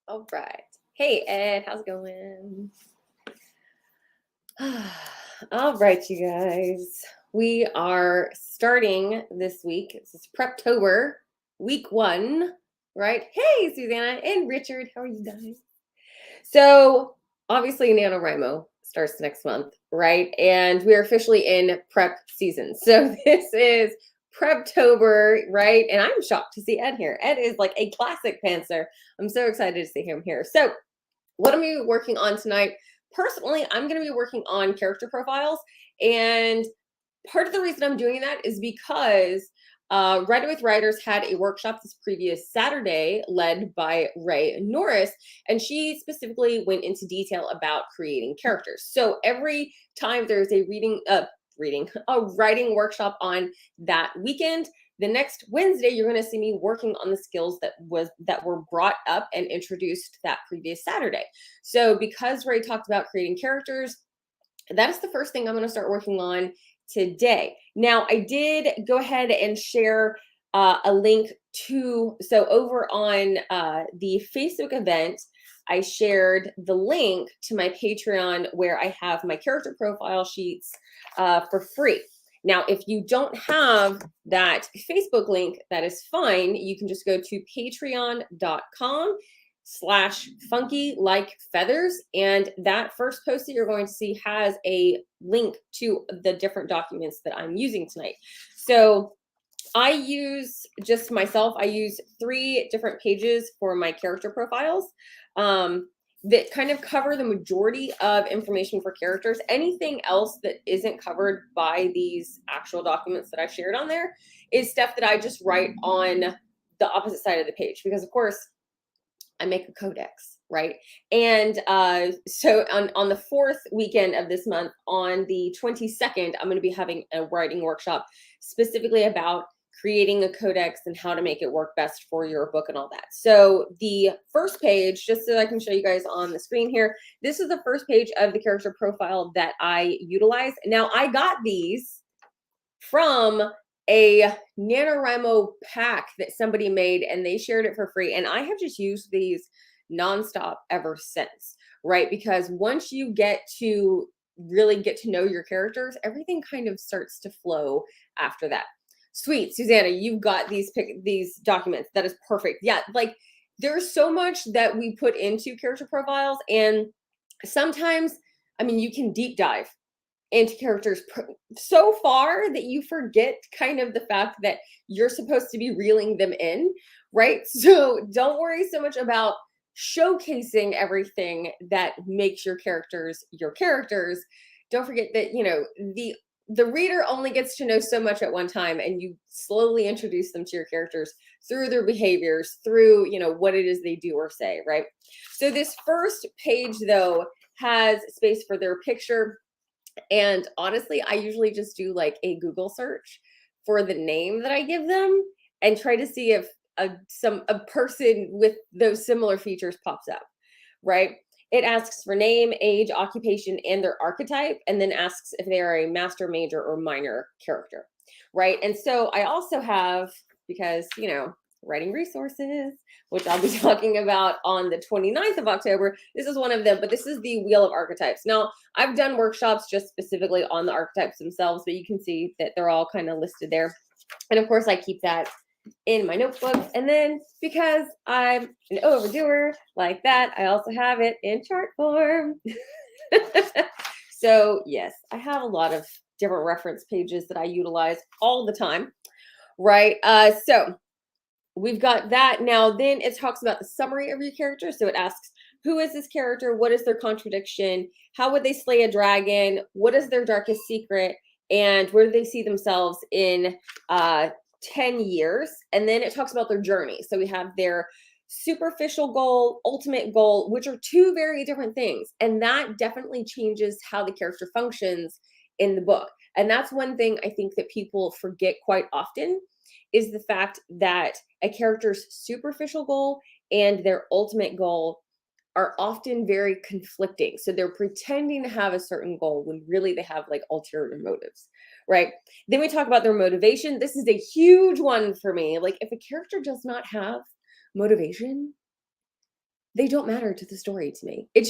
All right. Hey, Ed, how's it going? All right, you guys. We are starting this week. This is Preptober, week 1, right? Hey, Susanna and Richard, how are you guys? So, obviously, NaNoWriMo starts next month, right? And we're officially in prep season. So, this is Preptober, right? And I'm shocked to see Ed here. Ed is like a classic pantser. I'm so excited to see him here. So, what I'm going to be working on tonight, personally, I'm going to be working on character profiles. And part of the reason I'm doing that is because Writer with Writers had a workshop this previous Saturday led by Ray Norris, and she specifically went into detail about creating characters. So every time there's a writing workshop on that weekend, the next Wednesday, you're going to see me working on the skills that were brought up and introduced that previous Saturday. So because Ray talked about creating characters, that is the first thing I'm going to start working on today. Now, I did go ahead and share a link to, so over on the Facebook event, I shared the link to my Patreon where I have my character profile sheets for free. Now, if you don't have that Facebook link, that is fine. You can just go to patreon.com/funky-like-feathers. And that first post that you're going to see has a link to the different documents that I'm using tonight. So I use just myself, I use 3 different pages for my character profiles. That kind of cover the majority of information for characters. Anything else that isn't covered by these actual documents that I shared on there is stuff that I just write on the opposite side of the page, because of course I make a codex, right? And so on the 4th weekend of this month, on the 22nd, I'm going to be having a writing workshop specifically about creating a codex and how to make it work best for your book and all that. So the first page, just so I can show you guys on the screen here, this is the first page of the character profile that I utilize. Now, I got these from a NaNoWriMo pack that somebody made, and they shared it for free. And I have just used these nonstop ever since, right? Because once you get to really get to know your characters, everything kind of starts to flow after that. Sweet, Susanna, you've got these documents. That is perfect. Yeah, like there's so much that we put into character profiles, and sometimes, I mean, you can deep dive into characters so far that you forget kind of the fact that you're supposed to be reeling them in, right? So don't worry so much about showcasing everything that makes your characters your characters. Don't forget that, you know, the reader only gets to know so much at one time, and you slowly introduce them to your characters through their behaviors, through, you know, what it is they do or say, right? So this first page, though, has space for their picture. And honestly, I usually just do like a Google search for the name that I give them and try to see if a person with those similar features pops up, right? It asks for name, age, occupation, and their archetype, and then asks if they are a master, major, or minor character, right? And so I also have, because, you know, writing resources, which I'll be talking about on the 29th of October. This is one of them, but this is the Wheel of Archetypes. Now, I've done workshops just specifically on the archetypes themselves, but you can see that they're all kind of listed there. And of course, I keep that in my notebook. And then because I'm an overdoer like that, I also have it in chart form. So yes, I have a lot of different reference pages that I utilize all the time, right? So we've got that. Now, then it talks about the summary of your character. So it asks, who is this character? What is their contradiction? How would they slay a dragon? What is their darkest secret? And where do they see themselves in 10 years? And then it talks about their journey. So we have their superficial goal, ultimate goal, which are 2 very different things. And that definitely changes how the character functions in the book. And that's one thing I think that people forget quite often, is the fact that a character's superficial goal and their ultimate goal are often very conflicting. So they're pretending to have a certain goal when really they have like ulterior motives, right? Then we talk about their motivation. This is a huge one for me. Like if a character does not have motivation, they don't matter to the story to me. They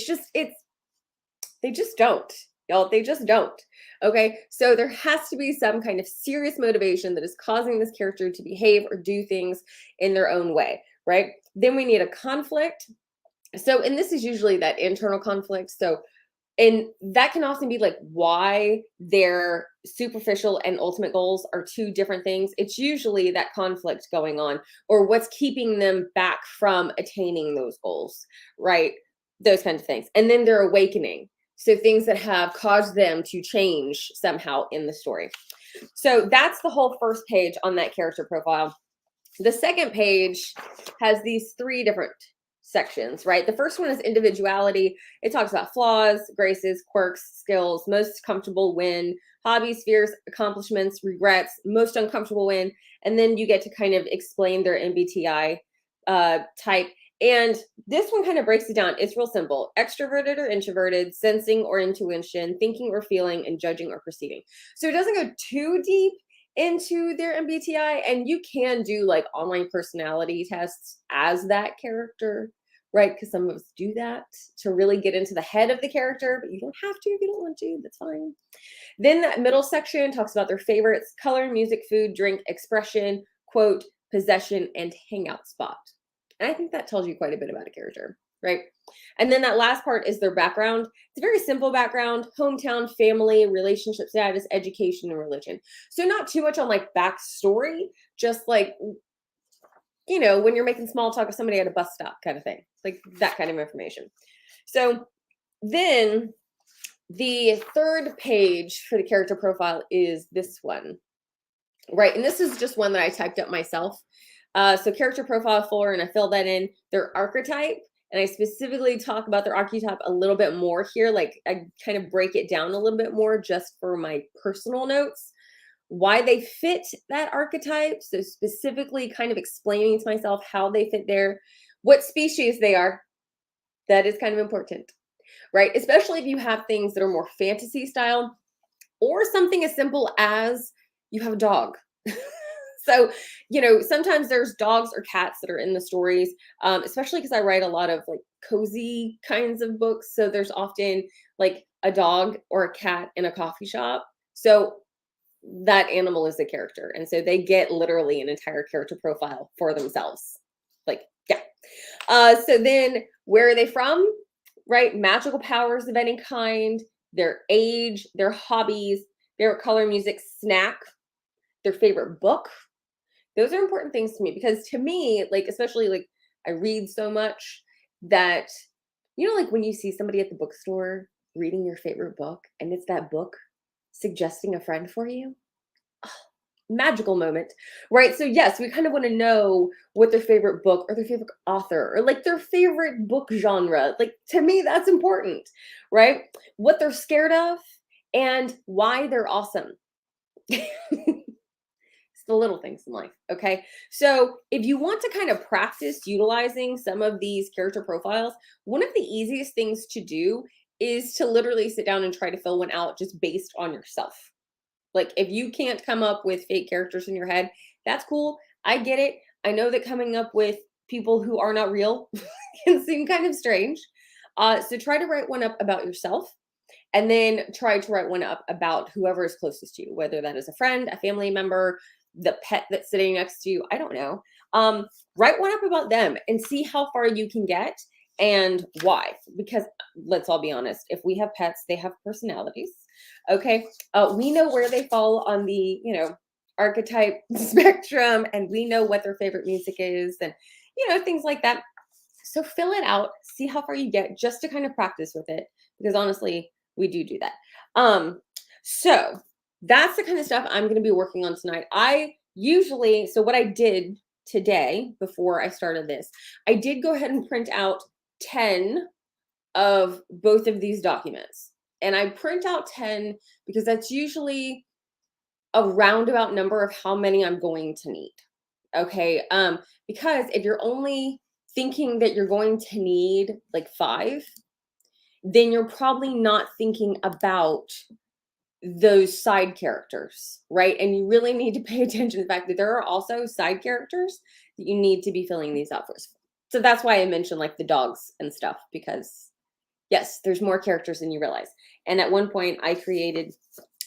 just don't. Y'all, they just don't. Okay, so there has to be some kind of serious motivation that is causing this character to behave or do things in their own way, right? Then we need a conflict. So, and this is usually that internal conflict. So, and that can often be like why their superficial and ultimate goals are two different things. It's usually that conflict going on or what's keeping them back from attaining those goals, right? Those kinds of things. And then their awakening. So things that have caused them to change somehow in the story. So that's the whole first page on that character profile. The second page has these three different sections, right? The first one is individuality. It talks about flaws, graces, quirks, skills, most comfortable win, hobbies, fears, accomplishments, regrets, most uncomfortable win. And then you get to kind of explain their MBTI type. And this one kind of breaks it down. It's real simple. Extroverted or introverted, sensing or intuition, thinking or feeling, and judging or perceiving. So it doesn't go too deep into their MBTI, and you can do like online personality tests as that character, right? Because some of us do that to really get into the head of the character, but you don't have to if you don't want to. That's fine. Then that middle section talks about their favorites: color, music, food, drink, expression, quote, possession, and hangout spot. And I think that tells you quite a bit about a character, right? And then that last part is their background. It's a very simple background: hometown, family, relationship status, education, and religion. So not too much on like backstory, just like, you know, when you're making small talk with somebody at a bus stop kind of thing, like that kind of information. So then the third page for the character profile is this one, right? And this is just one that I typed up myself. So character profile 4, and I filled that in. Their archetype, and I specifically talk about their archetype a little bit more here. Like I kind of break it down a little bit more just for my personal notes, why they fit that archetype. So specifically kind of explaining to myself how they fit there, what species they are. That is kind of important, right? Especially if you have things that are more fantasy style or something as simple as you have a dog. So, you know, sometimes there's dogs or cats that are in the stories, especially because I write a lot of like cozy kinds of books. So there's often like a dog or a cat in a coffee shop. So that animal is the character. And so they get literally an entire character profile for themselves. Like, yeah. So then where are they from? Right? Magical powers of any kind, their age, their hobbies, favorite color, music, snack, their favorite book. Those are important things to me because to me, like, especially like I read so much that, you know, like when you see somebody at the bookstore reading your favorite book and it's that book suggesting a friend for you, oh, magical moment, right? So yes, we kind of want to know what their favorite book or their favorite author or like their favorite book genre. Like to me, that's important, right? What they're scared of and why they're awesome. The little things in life. Okay. So if you want to kind of practice utilizing some of these character profiles, one of the easiest things to do is to literally sit down and try to fill one out just based on yourself. Like if you can't come up with fake characters in your head, that's cool. I get it. I know that coming up with people who are not real can seem kind of strange. So try to write one up about yourself. And then try to write one up about whoever is closest to you, whether that is a friend, a family member, the pet that's sitting next to you. I don't know. Write one up about them and see how far you can get and why. Because let's all be honest, if we have pets, they have personalities. Okay. We know where they fall on the, you know, archetype spectrum, and we know what their favorite music is and, you know, things like that. So fill it out, see how far you get just to kind of practice with it. Because honestly, we do that. So that's the kind of stuff I'm going to be working on tonight. So what I did today before I started this, I did go ahead and print out 10 of both of these documents. And I print out 10 because that's usually a roundabout number of how many I'm going to need. Okay. Because if you're only thinking that you're going to need like 5, then you're probably not thinking about those side characters, right? And you really need to pay attention to the fact that there are also side characters that you need to be filling these out for. So that's why I mentioned like the dogs and stuff, because yes, there's more characters than you realize. And at one point I created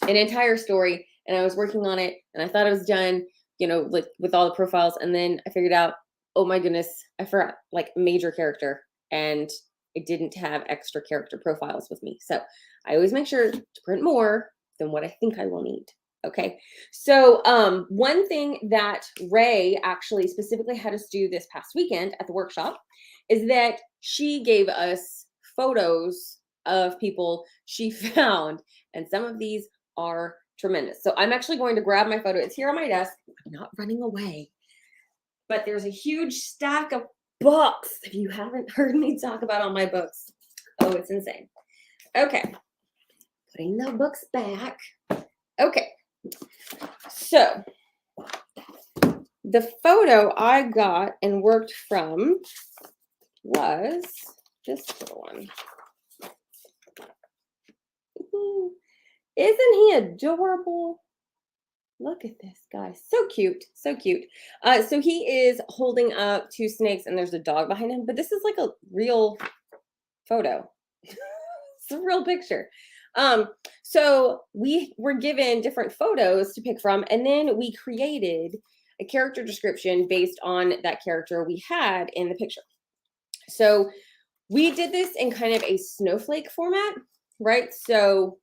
an entire story and I was working on it and I thought I was done, you know, with all the profiles. And then I figured out, oh my goodness, I forgot like a major character and I didn't have extra character profiles with me. So I always make sure to print more than what I think I will need. Okay. So one thing that Ray actually specifically had us do this past weekend at the workshop is that she gave us photos of people she found, and some of these are tremendous. So I'm actually going to grab my photo. It's here on my desk. I'm not running away, but there's a huge stack of books. If you haven't heard me talk about all my books, oh, it's insane. Okay, putting the books back. Okay, so the photo I got and worked from was this little one. Isn't he adorable? Look at this guy. So cute. So cute. So he is holding up 2 snakes and there's a dog behind him. But this is like a real photo. It's a real picture. So we were given different photos to pick from. And then we created a character description based on that character we had in the picture. So we did this in kind of a snowflake format, right? So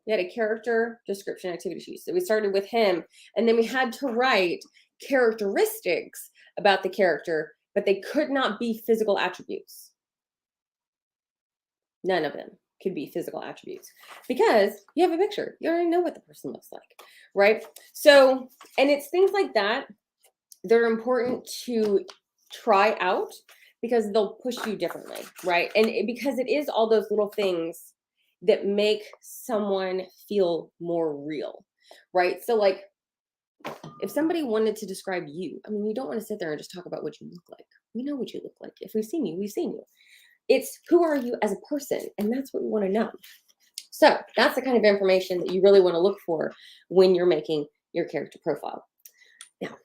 we had a character description activity sheet. So we started with him, and then we had to write characteristics about the character, but they could not be physical attributes. None of them could be physical attributes because you have a picture. You already know what the person looks like, right? So, and it's things like that that are important to try out because they'll push you differently, right? And because it is all those little things that make someone feel more real, right? So like if somebody wanted to describe you, I mean, you don't want to sit there and just talk about what you look like. We know what you look like. If we've seen you, we've seen you. It's who are you as a person? And that's what we want to know. So that's the kind of information that you really want to look for when you're making your character profile. Now,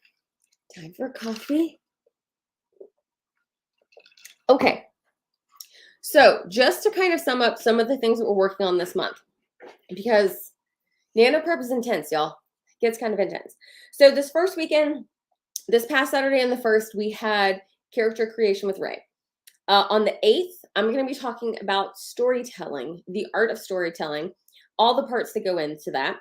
time for coffee. Okay. So just to kind of sum up some of the things that we're working on this month, because Nano Prep is intense, y'all. It gets kind of intense. So this first weekend, this past Saturday and the 1st, we had character creation with Ray. On the 8th, I'm going to be talking about storytelling, the art of storytelling, all the parts that go into that,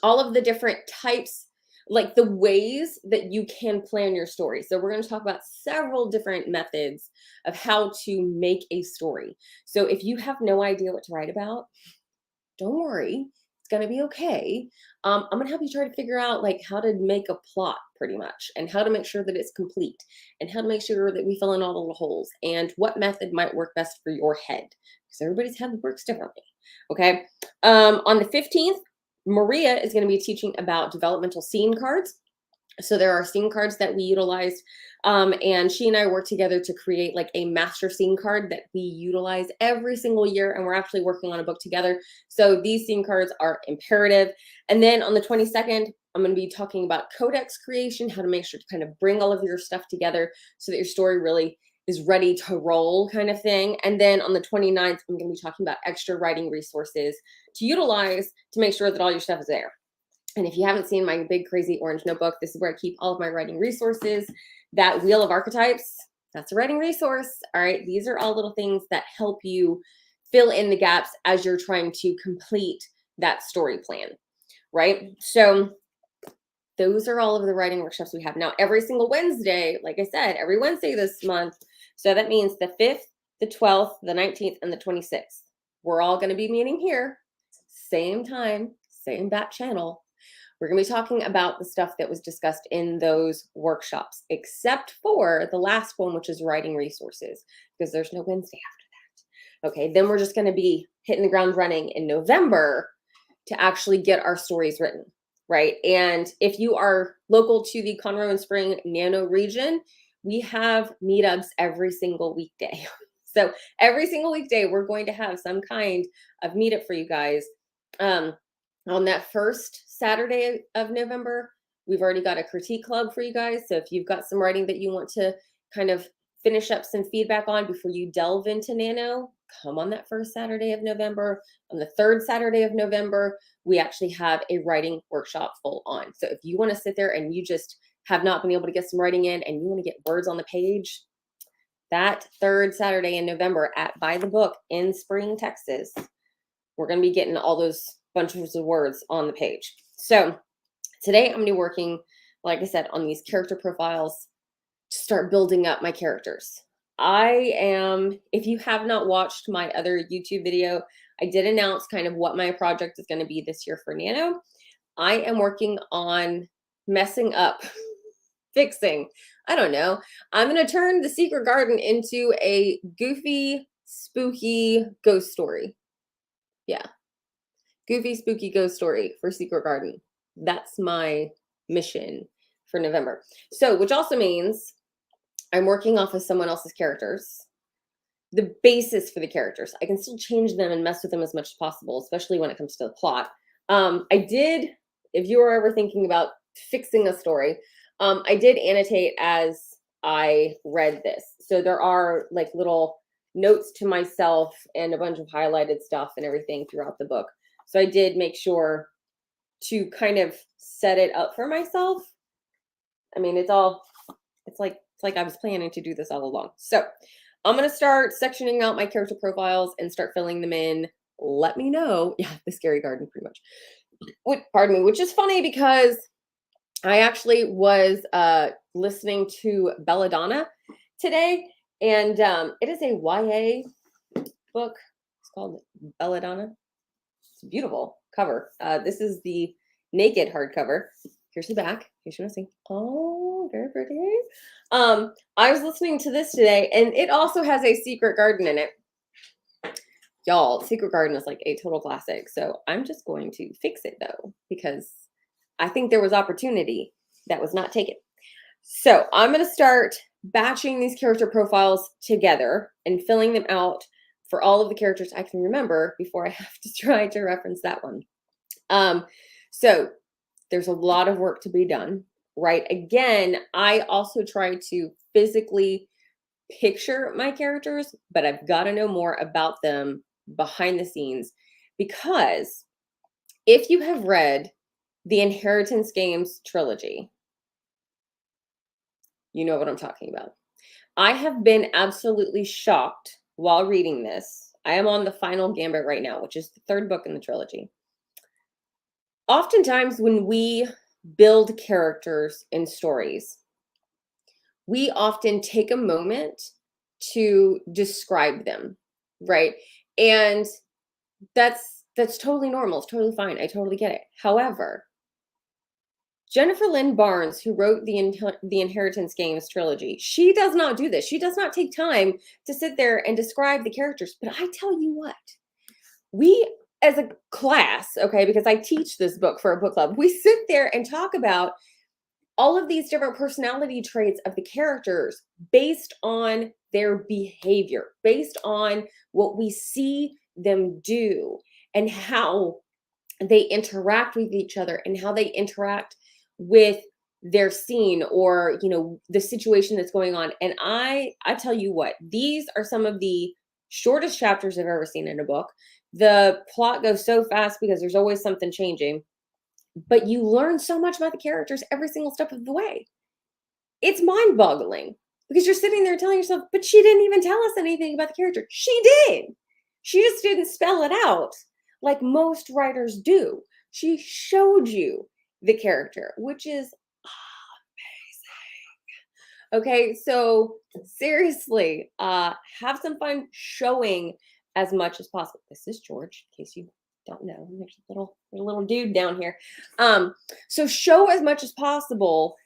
all of the different types, like the ways that you can plan your story. So we're going to talk about several different methods of how to make a story. So if you have no idea what to write about, don't worry. It's going to be okay. I'm going to help you try to figure out like how to make a plot pretty much and how to make sure that it's complete and how to make sure that we fill in all the little holes and what method might work best for your head because everybody's head works differently. Okay. On the 15th, Maria is going to be teaching about developmental scene cards. So there are scene cards that we utilized, and she and I work together to create like a master scene card that we utilize every single year, and we're actually working on a book together. So these scene cards are imperative. And then on the 22nd, I'm going to be talking about codex creation, how to make sure to kind of bring all of your stuff together so that your story really is ready to roll kind of thing. And then on the 29th, I'm going to be talking about extra writing resources to utilize to make sure that all your stuff is there. And if you haven't seen my big crazy orange notebook, this is where I keep all of my writing resources. That wheel of archetypes, that's a writing resource. All right. These are all little things that help you fill in the gaps as you're trying to complete that story plan. Right. So those are all of the writing workshops we have now every single Wednesday. Like I said, every Wednesday this month. So that means the 5th, the 12th, the 19th, and the 26th. We're all going to be meeting here. Same time, same bat channel. We're going to be talking about the stuff that was discussed in those workshops, except for the last one, which is writing resources, because there's no Wednesday after that. Okay, then we're just going to be hitting the ground running in November to actually get our stories written, right? And if you are local to the Conroe and Spring Nano region, we have meetups every single weekday. So every single weekday, we're going to have some kind of meetup for you guys. On that first Saturday of November, we've already got a critique club for you guys. So if you've got some writing that you want to kind of finish up some feedback on before you delve into Nano, come on that first Saturday of November. On the third Saturday of November, we actually have a writing workshop full on. So if you want to sit there and you just have not been able to get some writing in and you want to get words on the page, that third Saturday in November at By the Book in Spring, Texas, we're going to be getting all those bunches of words on the page. So today I'm going to be working, like I said, on these character profiles to start building up my characters. If you have not watched my other YouTube video, I did announce kind of what my project is going to be this year for Nano. I am working on messing up, fixing, I don't know. I'm going to turn the Secret Garden into a goofy, spooky ghost story. Yeah. Goofy, spooky ghost story for Secret Garden. That's my mission for November. So, which also means I'm working off of someone else's characters. The basis for the characters. I can still change them and mess with them as much as possible, especially when it comes to the plot. I did, if you were ever thinking about fixing a story, I did annotate as I read this. So there are like little notes to myself and a bunch of highlighted stuff and everything throughout the book. So I did make sure to kind of set it up for myself. I mean, it's like I was planning to do this all along. So I'm going to start sectioning out my character profiles and start filling them in. Let me know. Yeah, the scary garden pretty much. Pardon me, which is funny because I actually was listening to Belladonna today, and it is a YA book. It's called Belladonna. It's a beautiful cover. This is the naked hardcover. Here's the back. Here's what I see. Oh, very pretty. I was listening to this today, and it also has a secret garden in it. Y'all, Secret Garden is like a total classic. So I'm just going to fix it though, because I think there was opportunity that was not taken. So I'm going to start batching these character profiles together and filling them out for all of the characters I can remember before I have to try to reference that one. So there's a lot of work to be done, right? Again, I also try to physically picture my characters, but I've got to know more about them behind the scenes, because if you have read the Inheritance Games trilogy, you know what I'm talking about. I have been absolutely shocked while reading this. I am on the final gambit right now, which is the third book in the trilogy. Oftentimes when we build characters in stories, we often take a moment to describe them, right? And that's totally normal. It's totally fine. I totally get it. However, Jennifer Lynn Barnes, who wrote the Inheritance Games trilogy, she does not do this. She does not take time to sit there and describe the characters. But I tell you what, we as a class, okay, because I teach this book for a book club, we sit there and talk about all of these different personality traits of the characters based on their behavior, based on what we see them do and how they interact with each other and how they interact with their scene or, you know, the situation that's going on. And I tell you what, these are some of the shortest chapters I've ever seen in a book. The plot goes so fast because there's always something changing, but you learn so much about the characters every single step of the way. It's mind-boggling because you're sitting there telling yourself, but she didn't even tell us anything about the character. She did. She just didn't spell it out like most writers do. She showed you the character, which is amazing. Okay, so seriously, have some fun showing as much as possible. This is George, in case you don't know. There's a little dude down here. So show as much as possible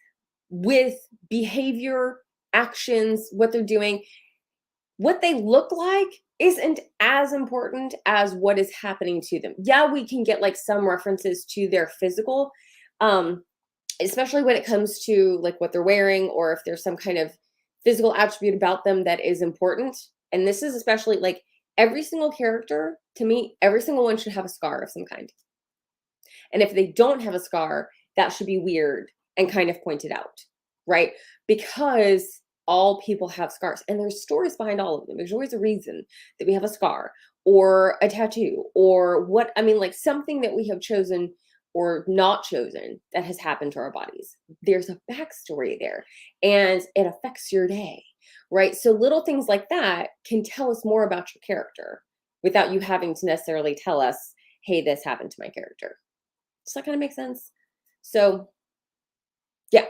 with behavior, actions, what they're doing. What they look like isn't as important as what is happening to them. Yeah, we can get like some references to their physical, especially when it comes to like what they're wearing or if there's some kind of physical attribute about them that is important. And this is especially like every single character, to me, every single one should have a scar of some kind. And if they don't have a scar, that should be weird and kind of pointed out, right? Because all people have scars and there's stories behind all of them. There's always a reason that we have a scar or a tattoo or what, I mean, like something that we have chosen or not chosen that has happened to our bodies. There's a backstory there and it affects your day, right? So little things like that can tell us more about your character without you having to necessarily tell us, hey, this happened to my character. Does that kind of make sense? So yeah.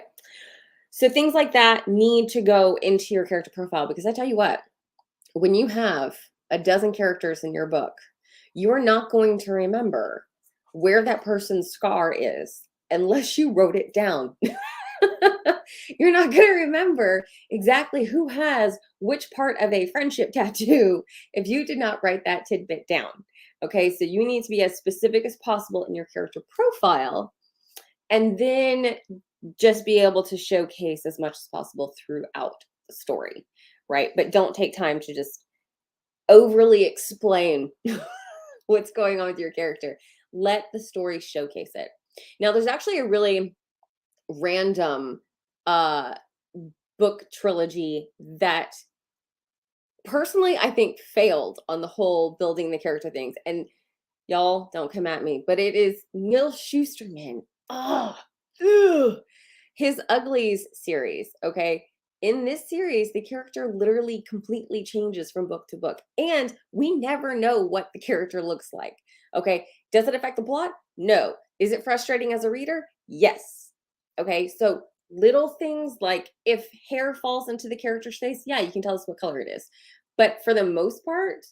So things like that need to go into your character profile, because I tell you what, when you have a dozen characters in your book, you're not going to remember where that person's scar is unless you wrote it down. You're not going to remember exactly who has which part of a friendship tattoo if you did not write that tidbit down. Okay, so you need to be as specific as possible in your character profile and then just be able to showcase as much as possible throughout the story, right? But don't take time to just overly explain what's going on with your character. Let the story showcase it. Now, there's actually a really random book trilogy that personally I think failed on the whole building the character things. And y'all don't come at me, but it is Neil Shusterman. His Uglies series, okay? In this series, the character literally completely changes from book to book, and we never know what the character looks like, okay? Does it affect the plot? No. Is it frustrating as a reader? Yes. Okay, so little things like if hair falls into the character's face, yeah, you can tell us what color it is. But for the most part,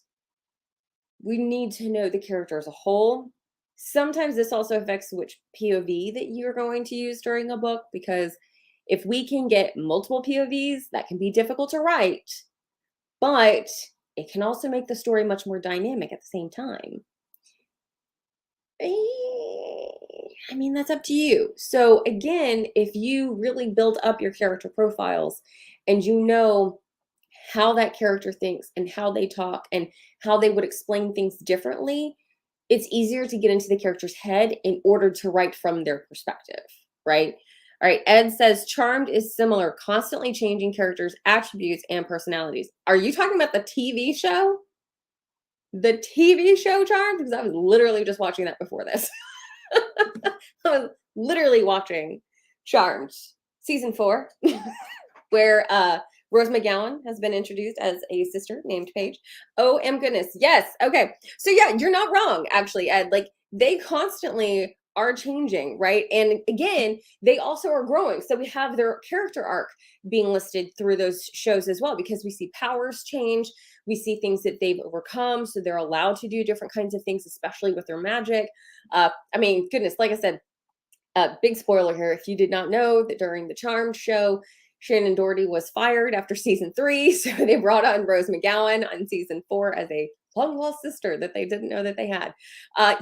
we need to know the character as a whole. Sometimes this also affects which POV that you're going to use during a book, because if we can get multiple POVs, that can be difficult to write, but it can also make the story much more dynamic at the same time. I mean, that's up to you. So again, if you really build up your character profiles and you know how that character thinks and how they talk and how they would explain things differently, it's easier to get into the character's head in order to write from their perspective, right? All right, Ed says, Charmed is similar, constantly changing characters, attributes, and personalities. Are you talking about the TV show? The TV show Charmed? Because I was literally just watching that before this. I was literally watching Charmed season 4, where Rose McGowan has been introduced as a sister named Paige. Oh, goodness. Yes. Okay. So yeah, you're not wrong, actually, Ed. Like, they constantly are changing, right? And again, they also are growing. So we have their character arc being listed through those shows as well, because we see powers change. We see things that they've overcome. So they're allowed to do different kinds of things, especially with their magic. I mean, goodness, like I said, big spoiler here. If you did not know that during the Charmed show, Shannon Doherty was fired after season 3. So they brought on Rose McGowan on season 4 as a long lost sister that they didn't know that they had.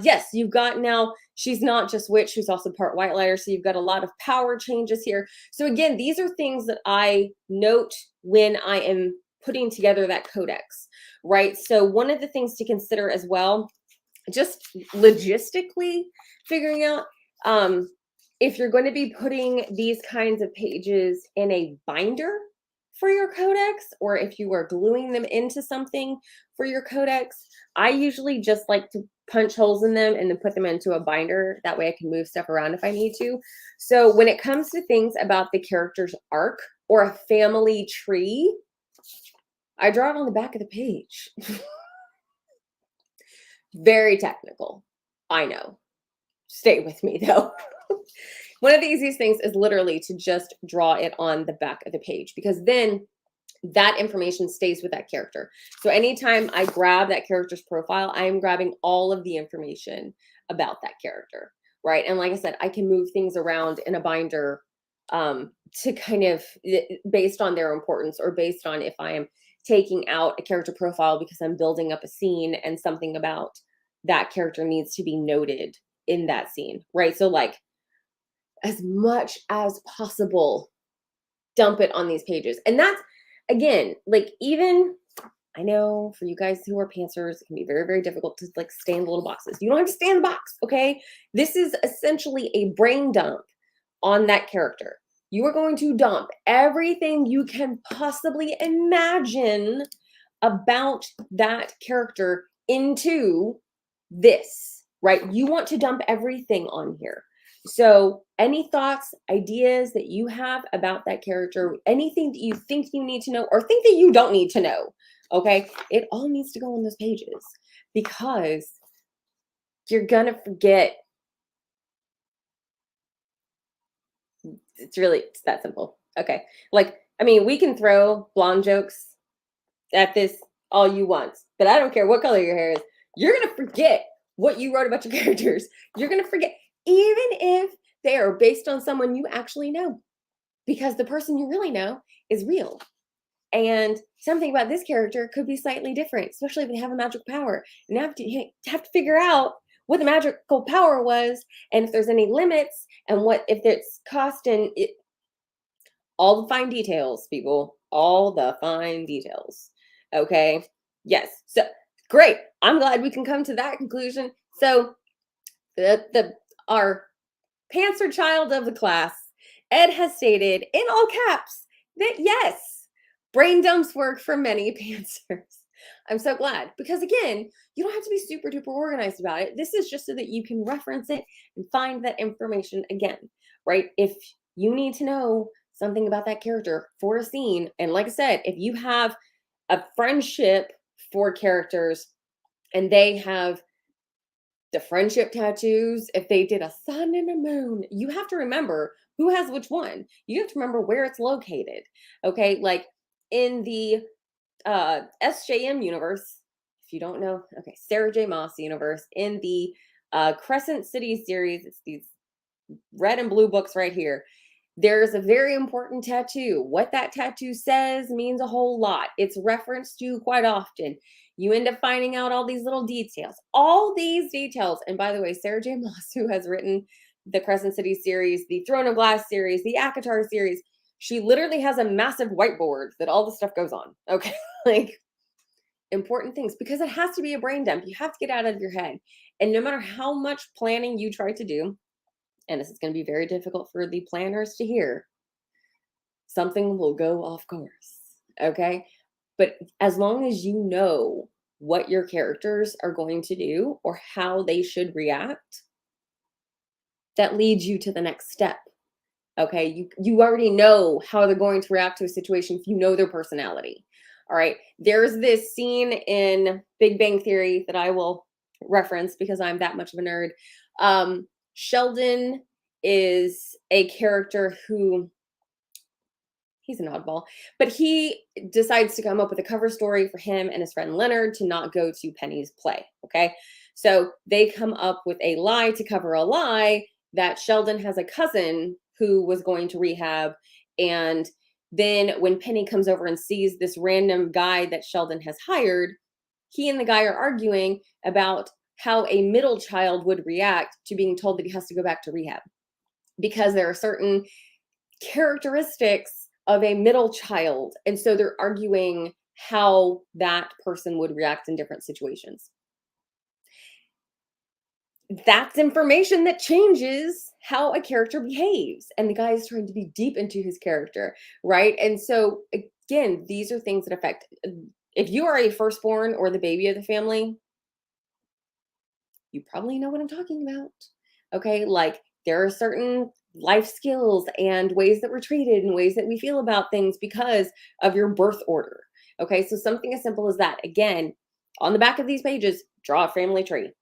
Yes, you've got now, she's not just witch, she's also part white lighter. So you've got a lot of power changes here. So again, these are things that I note when I am putting together that codex, right? So one of the things to consider as well, just logistically figuring out, if you're going to be putting these kinds of pages in a binder for your codex, or if you are gluing them into something for your codex, I usually just like to punch holes in them and then put them into a binder. That way I can move stuff around if I need to. So when it comes to things about the character's arc or a family tree, I draw it on the back of the page. Very technical, I know. Stay with me though. One of the easiest things is literally to just draw it on the back of the page, because then that information stays with that character. So anytime I grab that character's profile, I am grabbing all of the information about that character, right? And like I said, I can move things around in a binder to kind of, based on their importance, or based on if I am taking out a character profile because I'm building up a scene and something about that character needs to be noted in that scene, right? So like, as much as possible, dump it on these pages. And that's, again, like even I know for you guys who are pantsers, it can be very, very difficult to like stay in the little boxes. You don't have to stay in the box, okay? This is essentially a brain dump on that character. You are going to dump everything you can possibly imagine about that character into this, right? You want to dump everything on here. So any thoughts, ideas that you have about that character, anything that you think you need to know or think that you don't need to know, okay? It all needs to go on those pages because you're gonna forget. It's that simple. Okay. Like, I mean, we can throw blonde jokes at this all you want, but I don't care what color your hair is. You're going to forget what you wrote about your characters. You're going to forget, even if they are based on someone you actually know, because the person you really know is real. And something about this character could be slightly different, especially if they have a magical power. And you have to figure out what the magical power was and if there's any limits and what if it's cost and it, all the fine details, people, all the fine details. Okay. Yes. So great. I'm glad we can come to that conclusion. So our pantser child of the class, Ed, has stated in all caps that yes, brain dumps work for many pantsers. I'm so glad because again, you don't have to be super duper organized about it. This is just so that you can reference it and find that information again, right? If you need to know something about that character for a scene, and like I said, if you have a friendship for characters and they have the friendship tattoos, if they did a sun and a moon, you have to remember who has which one. You have to remember where it's located. Okay, like in the SJM universe, if you don't know, okay, Sarah J. Maas universe, in the Crescent City series, it's these red and blue books right here. There's a very important tattoo. What that tattoo says means a whole lot. It's referenced to quite often. You end up finding out all these little details. All these details. And by the way, Sarah J. Maas, who has written the Crescent City series, the Throne of Glass series, the Akatar series, she literally has a massive whiteboard that all the stuff goes on. Okay. Like important things because it has to be a brain dump. You have to get out of your head. And no matter how much planning you try to do, and this is going to be very difficult for the planners to hear, something will go off course. Okay. But as long as you know what your characters are going to do or how they should react, that leads you to the next step. Okay. You already know how they're going to react to a situation if you know their personality. All right. There's this scene in Big Bang Theory that I will reference because I'm that much of a nerd. Sheldon is a character who he's an oddball, but he decides to come up with a cover story for him and his friend Leonard to not go to Penny's play. Okay. So they come up with a lie to cover a lie that Sheldon has a cousin who was going to rehab. And then when Penny comes over and sees this random guy that Sheldon has hired, he and the guy are arguing about how a middle child would react to being told that he has to go back to rehab because there are certain characteristics of a middle child. And so they're arguing how that person would react in different situations. That's information that changes how a character behaves. And the guy is trying to be deep into his character, right? And so, again, these are things that affect. If you are a firstborn or the baby of the family, you probably know what I'm talking about. Okay, like there are certain life skills and ways that we're treated and ways that we feel about things because of your birth order. Okay, so something as simple as that. Again, on the back of these pages, draw a family tree.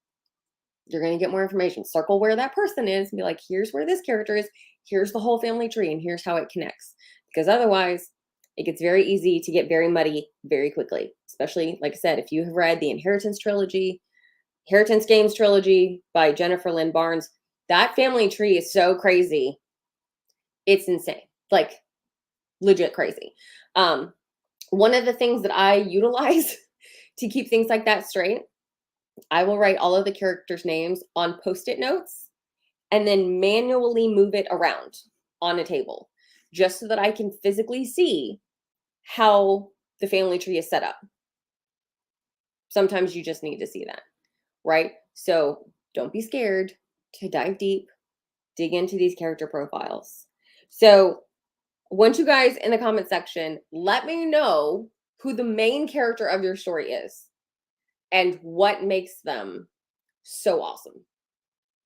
You're going to get more information. Circle where that person is and be like, here's where this character is. Here's the whole family tree and here's how it connects. Because otherwise, it gets very easy to get very muddy very quickly. Especially, like I said, if you have read the Inheritance Games trilogy by Jennifer Lynn Barnes, that family tree is so crazy. It's insane. Like legit crazy. One of the things that I utilize to keep things like that straight, I will write all of the characters' names on Post-it notes and then manually move it around on a table just so that I can physically see how the family tree is set up. Sometimes you just need to see that, right? So don't be scared to dive deep, dig into these character profiles. So I want you guys in the comment section, let me know who the main character of your story is and what makes them so awesome.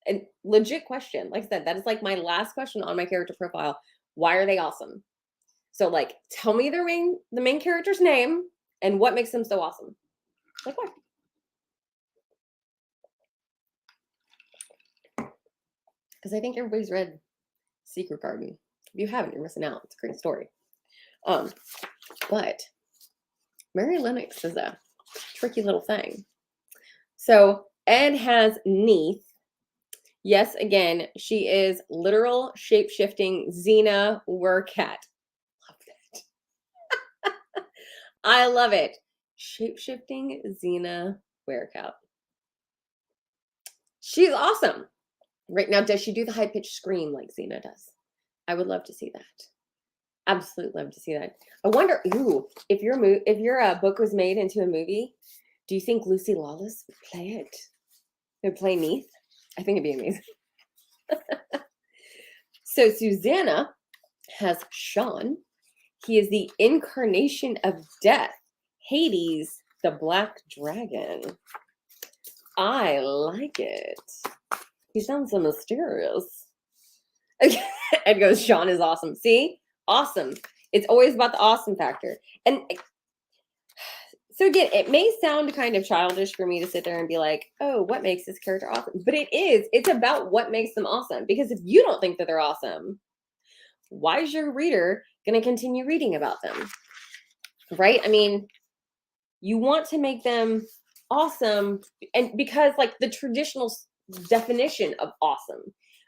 And legit question. Like I said, that is like my last question on my character profile. Why are they awesome? So like, tell me the main character's name and what makes them so awesome. Like what? Because I think everybody's read Secret Garden. If you haven't, you're missing out. It's a great story. But Mary Lennox is a tricky little thing. So Ed has Neith. Yes, again, she is literal shape-shifting Xena Wercat. Love that. I love it. Shape-shifting Xena Wercat. She's awesome. Right now, does she do the high-pitched scream like Xena does? I would love to see that. Absolutely love to see that. I wonder, if your book was made into a movie, do you think Lucy Lawless would play it? Would play Neith? I think it'd be amazing. So Susanna has Sean. He is the incarnation of death. Hades, the black dragon. I like it. He sounds so mysterious. Ed goes, Sean is awesome. See? Awesome. It's always about the awesome factor. And so again, it may sound kind of childish for me to sit there and be like, oh, what makes this character awesome? But it is. It's about what makes them awesome. Because if you don't think that they're awesome, why is your reader going to continue reading about them? Right? I mean, you want to make them awesome. And because like the traditional definition of awesome,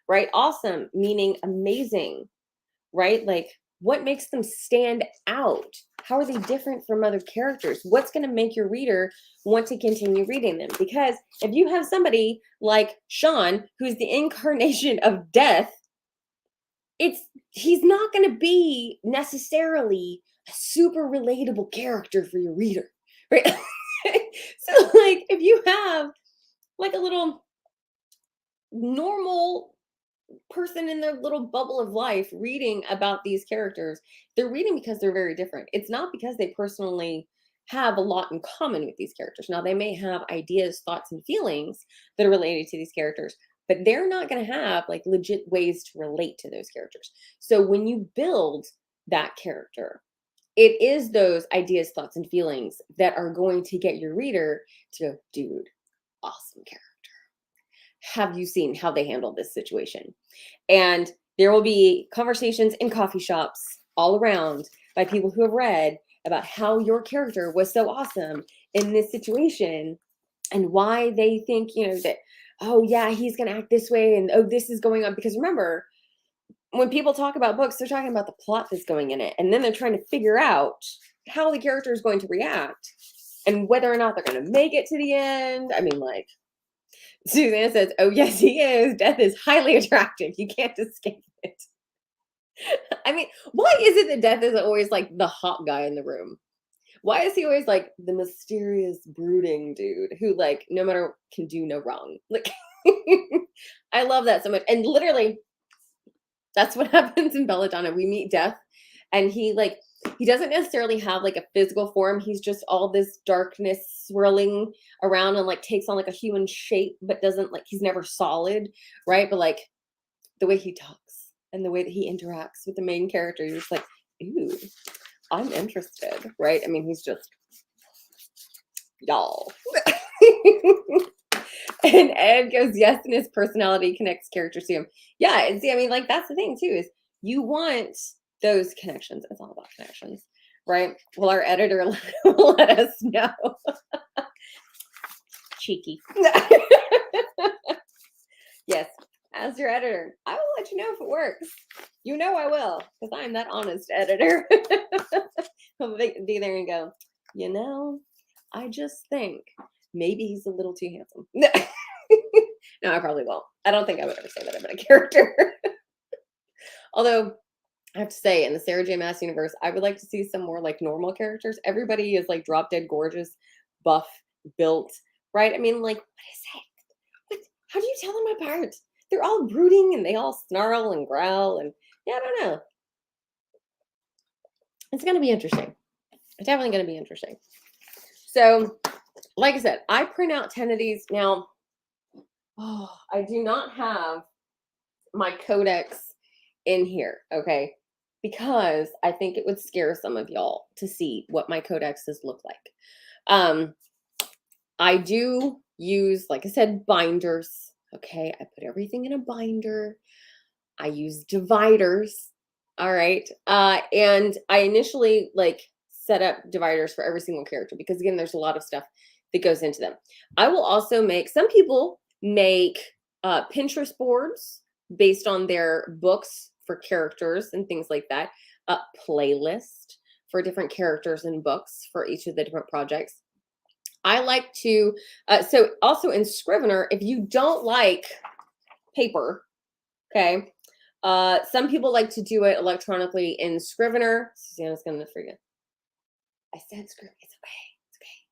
right? Awesome meaning amazing, right? Like what makes them stand out? How are they different from other characters? What's going to make your reader want to continue reading them? Because if you have somebody like Sean, who's the incarnation of death, he's not going to be necessarily a super relatable character for your reader, right? So like if you have like a little normal person in their little bubble of life reading about these characters, they're reading because they're very different. It's not because they personally have a lot in common with these characters. Now they may have ideas, thoughts, and feelings that are related to these characters, but they're not going to have like legit ways to relate to those characters. So when you build that character, it is those ideas, thoughts, and feelings that are going to get your reader to go, dude, awesome character. Have you seen how they handled this situation? And there will be conversations in coffee shops all around by people who have read about how your character was so awesome in this situation and why they think, that, oh yeah, he's going to act this way and oh, this is going on. Because remember, when people talk about books, they're talking about the plot that's going in it. And then they're trying to figure out how the character is going to react and whether or not they're going to make it to the end. I mean, like, Susanna says, oh, yes, he is. Death is highly attractive. You can't escape it. I mean, why is it that Death isn't always like the hot guy in the room? Why is he always like the mysterious, brooding dude who like no matter can do no wrong? Like, I love that so much. And literally, that's what happens in Belladonna. We meet Death and he doesn't necessarily have like a physical form. He's just all this darkness swirling around and like takes on like a human shape, but doesn't like, he's never solid, right? But like the way he talks and the way that he interacts with the main character, you're just like, ooh, I'm interested, right? I mean, he's just, y'all. And Ed goes, yes, and his personality connects characters to him. Yeah, and see, I mean, like that's the thing too, is you want those connections. It's all about connections, right? Well, our editor will let us know. Cheeky. Yes, as your editor, I will let you know if it works. You know I will, because I'm that honest editor. I'll be there and go, I just think maybe he's a little too handsome. No, I probably won't. I don't think I would ever say that about a character. Although I have to say, in the Sarah J. Maas universe, I would like to see some more like normal characters. Everybody is like drop dead gorgeous, buff, built, right? I mean, like, what is it? What? How do you tell them apart? They're all brooding and they all snarl and growl, and yeah, I don't know. It's going to be interesting. It's definitely going to be interesting. So, like I said, I print out 10 of these. Now, I do not have my codex in here, okay? Because I think it would scare some of y'all to see what my codexes look like. I do use, like I said, binders, okay? I put everything in a binder. I use dividers, all right? And I initially like set up dividers for every single character because again, there's a lot of stuff that goes into them. I will also make, some people make Pinterest boards based on their books for characters and things like that, a playlist for different characters and books for each of the different projects. I like to, so also in Scrivener, if you don't like paper, okay, some people like to do it electronically in Scrivener. Susanna's gonna forget. I said Scrivener, it's okay, it's okay.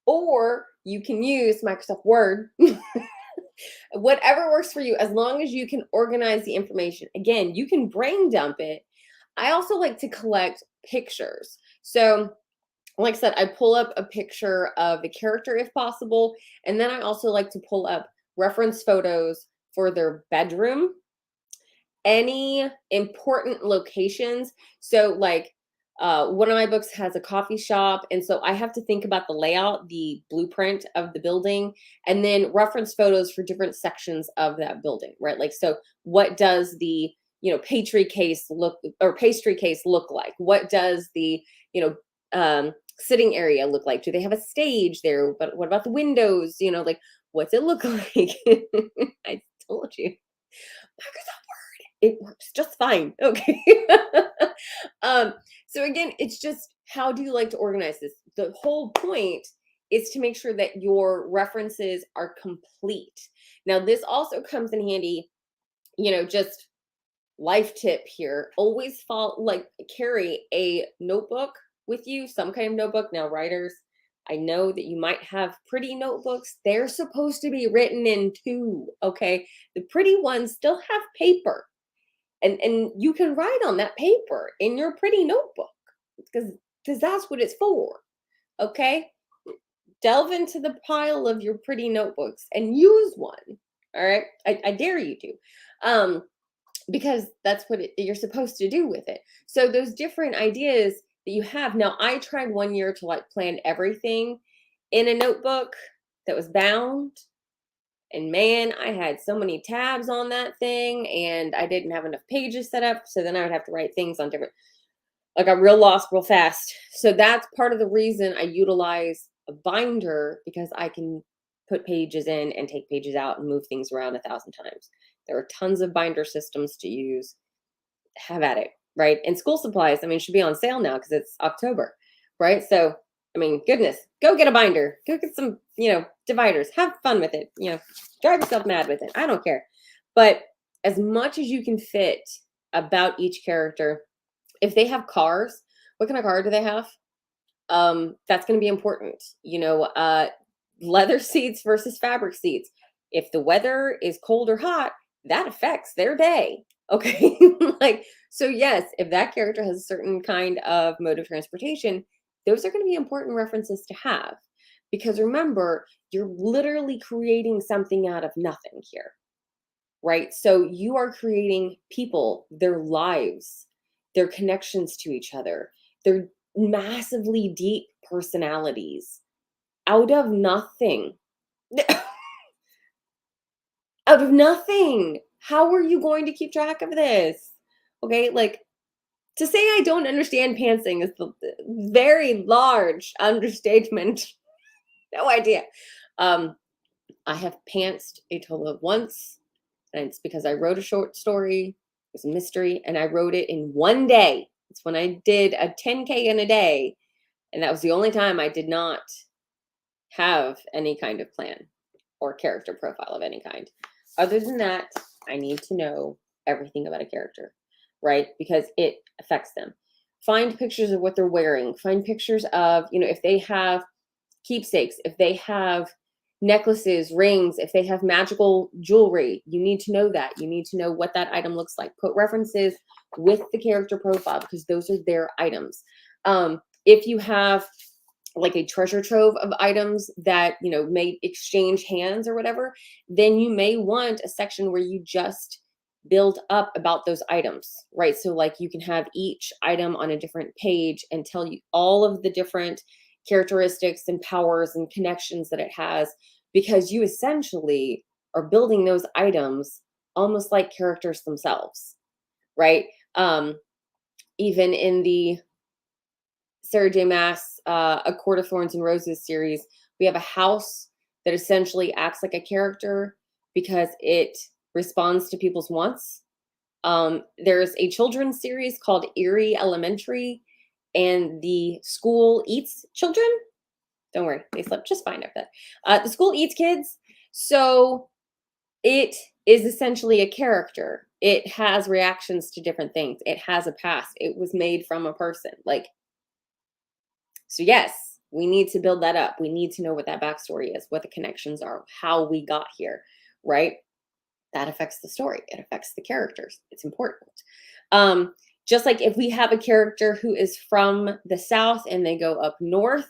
Or you can use Microsoft Word. Whatever works for you, as long as you can organize the information. Again, you can brain dump it. I also like to collect pictures. So, like I said, I pull up a picture of the character if possible. And then I also like to pull up reference photos for their bedroom, any important locations. So, like, one of my books has a coffee shop, and so I have to think about the layout, the blueprint of the building, and then reference photos for different sections of that building, right? Like, so what does the pastry case look like? What does the sitting area look like? Do they have a stage there? But what about the windows? Like, what's it look like? I told you, Microsoft Word, it works just fine. Okay. So again, it's just, how do you like to organize this? The whole point is to make sure that your references are complete. Now, this also comes in handy, just life tip here. Always carry a notebook with you, some kind of notebook. Now, writers, I know that you might have pretty notebooks. They're supposed to be written in too, okay? The pretty ones still have paper. And you can write on that paper in your pretty notebook because that's what it's for, okay? Delve into the pile of your pretty notebooks and use one, all right? I dare you to, because that's what you're supposed to do with it. So those different ideas that you have. Now, I tried one year to like plan everything in a notebook that was bound. And man, I had so many tabs on that thing and I didn't have enough pages set up. So then I would have to write things on different, I got real lost real fast. So that's part of the reason I utilize a binder, because I can put pages in and take pages out and move things around 1,000 times. There are tons of binder systems to use. Have at it, right? And school supplies, I mean, should be on sale now because it's October, right? So I mean, goodness, go get a binder. Go get some, dividers. Have fun with it. Drive yourself mad with it. I don't care. But as much as you can fit about each character, if they have cars, what kind of car do they have? That's going to be important. Leather seats versus fabric seats. If the weather is cold or hot, that affects their day. Okay. So yes, if that character has a certain kind of mode of transportation, those are going to be important references to have, because remember, you're literally creating something out of nothing here, right? So you are creating people, their lives, their connections to each other, their massively deep personalities out of nothing. Out of nothing. How are you going to keep track of this? Okay, like, to say I don't understand pantsing is the very large understatement. No idea. I have pantsed a total of once, and it's because I wrote a short story. It was a mystery, and I wrote it in one day. It's when I did a 10K in a day, and that was the only time I did not have any kind of plan or character profile of any kind. Other than that, I need to know everything about a character. right? Because it affects them. Find pictures of what they're wearing. Find pictures of, if they have keepsakes, if they have necklaces, rings, if they have magical jewelry, you need to know that. You need to know what that item looks like. Put references with the character profile because those are their items. If you have like a treasure trove of items that, may exchange hands or whatever, then you may want a section where you just build up about those items, right? So like you can have each item on a different page and tell you all of the different characteristics and powers and connections that it has, because you essentially are building those items almost like characters themselves, right? Even in the Sarah J. Maas, A Court of Thorns and Roses series, we have a house that essentially acts like a character because it responds to people's wants. There's a children's series called Erie Elementary, and the school eats children. Don't worry, they slept just fine after that. The school eats kids, so it is essentially a character. It has reactions to different things. It has a past. It was made from a person. So yes, we need to build that up. We need to know what that backstory is, what the connections are, how we got here, right? That affects the story. It affects the characters. It's important. Just like if we have a character who is from the South and they go up north,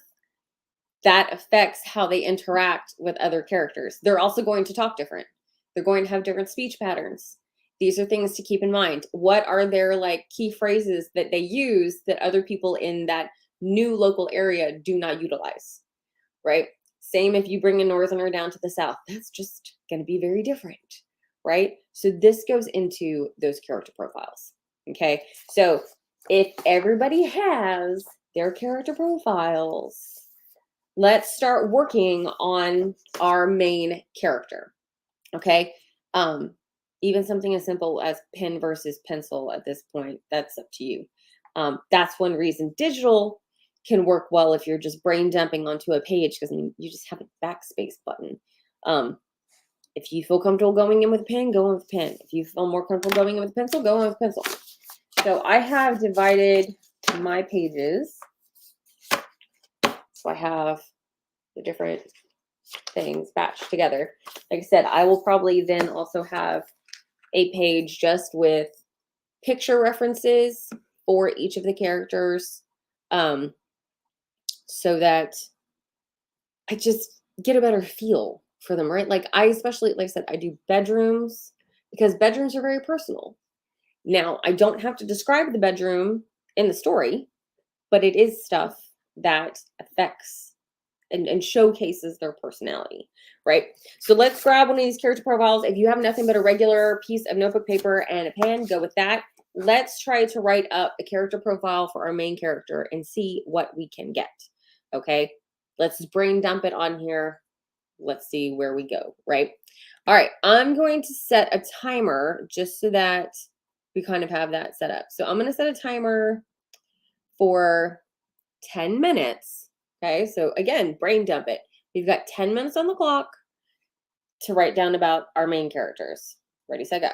that affects how they interact with other characters. They're also going to talk different. They're going to have different speech patterns. These are things to keep in mind. What are their key phrases that they use that other people in that new local area do not utilize, right? Same if you bring a northerner down to the South, that's just going to be very different, right? So this goes into those character profiles, okay? So if everybody has their character profiles, let's start working on our main character, okay? Even something as simple as pen versus pencil at this point, that's up to you. That's one reason digital can work well if you're just brain dumping onto a page, because you just have a backspace button. If you feel comfortable going in with a pen, go in with a pen. If you feel more comfortable going in with a pencil, go in with a pencil. So I have divided my pages. So I have the different things batched together. Like I said, I will probably then also have a page just with picture references for each of the characters, so that I just get a better feel for them, right? I especially, like I said, I do bedrooms because bedrooms are very personal. Now, I don't have to describe the bedroom in the story, but it is stuff that affects and showcases their personality, right? So let's grab one of these character profiles. If you have nothing but a regular piece of notebook paper and a pen, go with that. Let's try to write up a character profile for our main character and see what we can get, okay? Let's brain dump it on here. Let's see where we go, right? All right, I'm going to set a timer just so that we kind of have that set up. So I'm going to set a timer for 10 minutes. Okay, so again, brain dump it. We've got 10 minutes on the clock to write down about our main characters. Ready, set, go.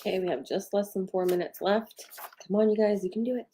Okay, we have just less than 4 minutes left. Come on, you guys, you can do it.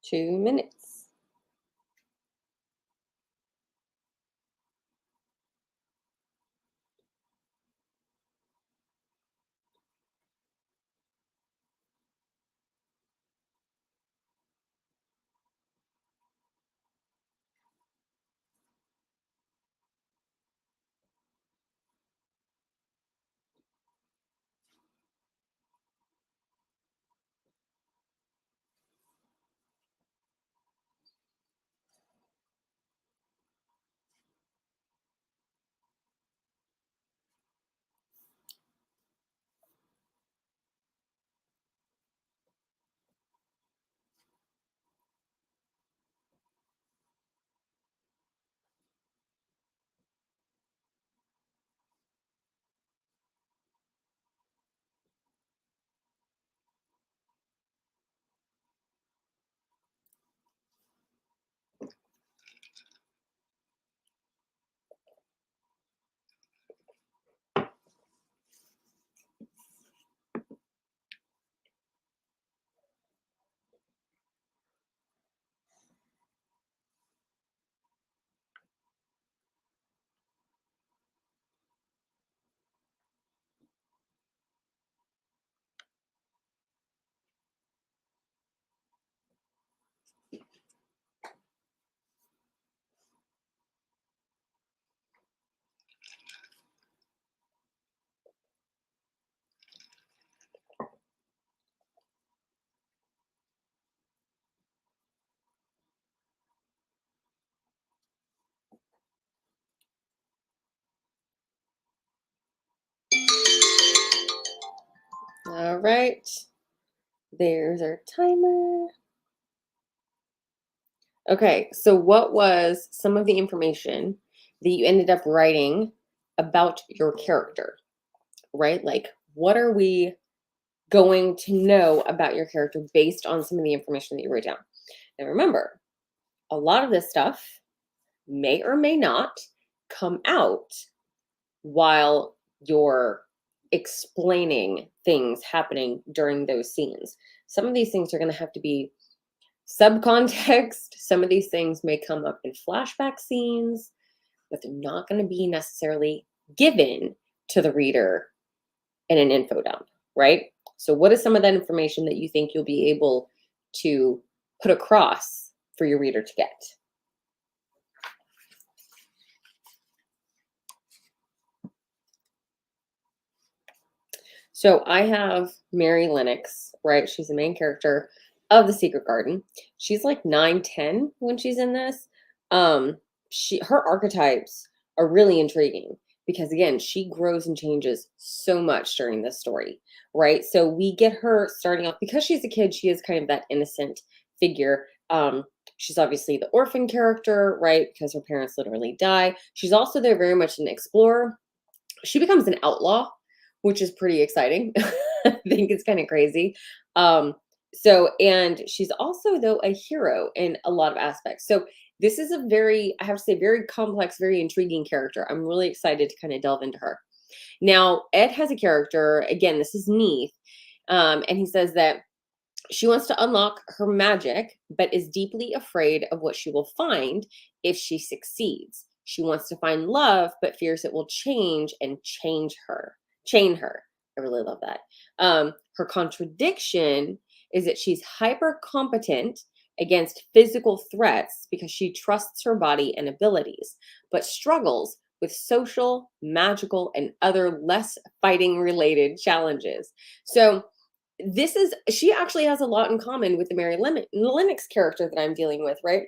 Two minutes. All right. There's our timer. Okay, so what was some of the information that you ended up writing about your character, right? Like, what are we going to know about your character based on some of the information that you wrote down? And remember, a lot of this stuff may or may not come out while you're explaining things happening during those scenes. Some of these things are going to have to be subcontext. Some of these things may come up in flashback scenes, but they're not going to be necessarily given to the reader in an info dump, right? So what is some of that information that you think you'll be able to put across for your reader to get? So I have Mary Lennox, right? She's the main character. of the Secret Garden. She's like 9, 10 when she's in this. Um, her archetypes are really intriguing because again, she grows and changes so much during this story, right? So we get her starting off because she's a kid, she is kind of that innocent figure. She's obviously the orphan character, right? Because her parents literally die. She's also there very much an explorer. She becomes an outlaw, which is pretty exciting. I think it's kind of crazy. And she's also though a hero in a lot of aspects. So this is a very, I have to say, very complex, very intriguing character. I'm really excited to kind of delve into her. Now, Ed has a character, again, this is Neith, and he says that she wants to unlock her magic, but is deeply afraid of what she will find if she succeeds. She wants to find love, but fears it will change and chain her. I really love that. Her contradiction is that she's hyper competent against physical threats because she trusts her body and abilities, but struggles with social, magical, and other less fighting related challenges. So she actually has a lot in common with the Mary Lennox character that I'm dealing with, right?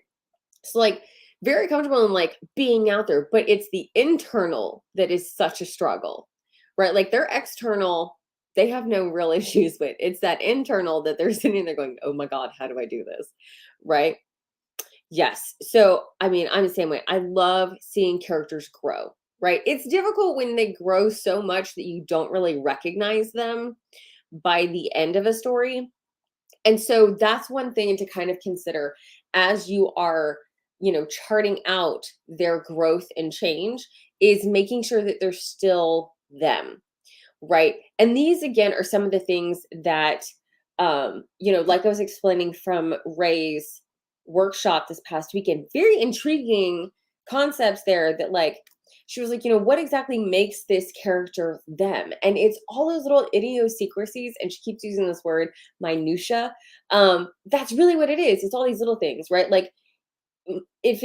So like very comfortable in like being out there, but it's the internal that is such a struggle, right? Like their external, they have no real issues with. It's that internal that they're sitting there going, oh my God, how do I do this? Right? Yes. So, I mean, I'm the same way. I love seeing characters grow, right? It's difficult when they grow so much that you don't really recognize them by the end of a story. And so that's one thing to kind of consider as you are, charting out their growth and change is making sure that they're still them, right? And these again are some of the things that like I was explaining from Ray's workshop this past weekend, very intriguing concepts there that like she was like, what exactly makes this character them? And it's all those little idiosyncrasies, and she keeps using this word, minutia. That's really what it is. It's all these little things, right? Like if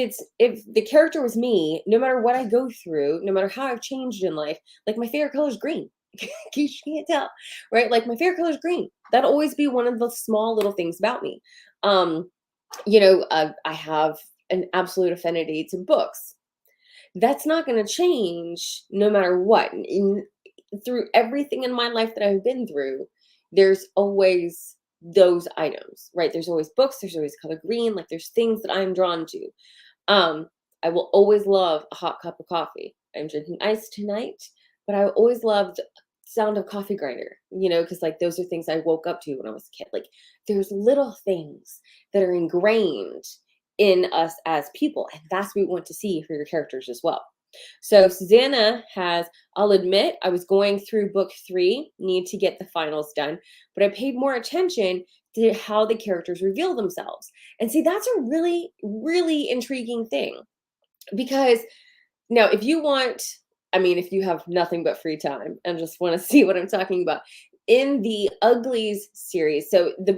the character was me, no matter what I go through, no matter how I've changed in life, like my favorite color is green. You can't tell, right? Like my favorite color is green. That'll always be one of the small little things about me. I have an absolute affinity to books. That's not going to change no matter what. Through everything in my life that I've been through, there's always those items, right? There's always books, there's always color green, like there's things that I'm drawn to. I will always love a hot cup of coffee. I'm drinking ice tonight, but I always loved the sound of coffee grinder, because like those are things I woke up to when I was a kid. Like there's little things that are ingrained in us as people, and that's what we want to see for your characters as well. So Susanna has, I'll admit, I was going through book 3, need to get the finals done, but I paid more attention to how the characters reveal themselves. And see, that's a really, really intriguing thing. Because now if if you have nothing but free time and just want to see what I'm talking about, in the Uglies series, so the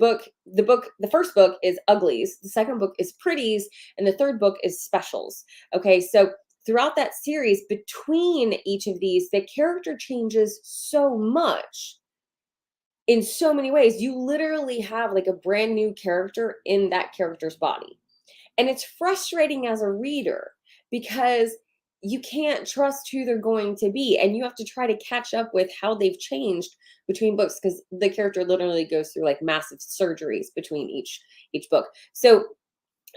first book is Uglies, the second book is Pretties, and the third book is Specials. Okay, so throughout that series, between each of these, the character changes so much in so many ways. You literally have like a brand new character in that character's body. And it's frustrating as a reader because you can't trust who they're going to be. And you have to try to catch up with how they've changed between books because the character literally goes through like massive surgeries between each book. So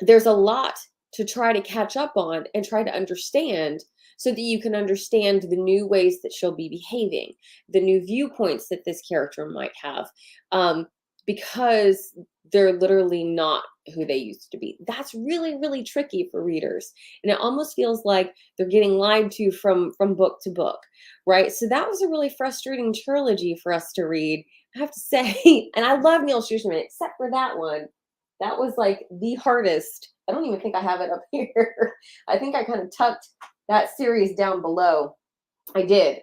there's a lot to try to catch up on and try to understand so that you can understand the new ways that she'll be behaving, the new viewpoints that this character might have, because they're literally not who they used to be. That's really, really tricky for readers. And it almost feels like they're getting lied to from book to book, right? So that was a really frustrating trilogy for us to read, I have to say. And I love Neil Shusterman, except for that one. That was like the hardest. I don't even think I have it up here. I think I kind of tucked that series down below. I did.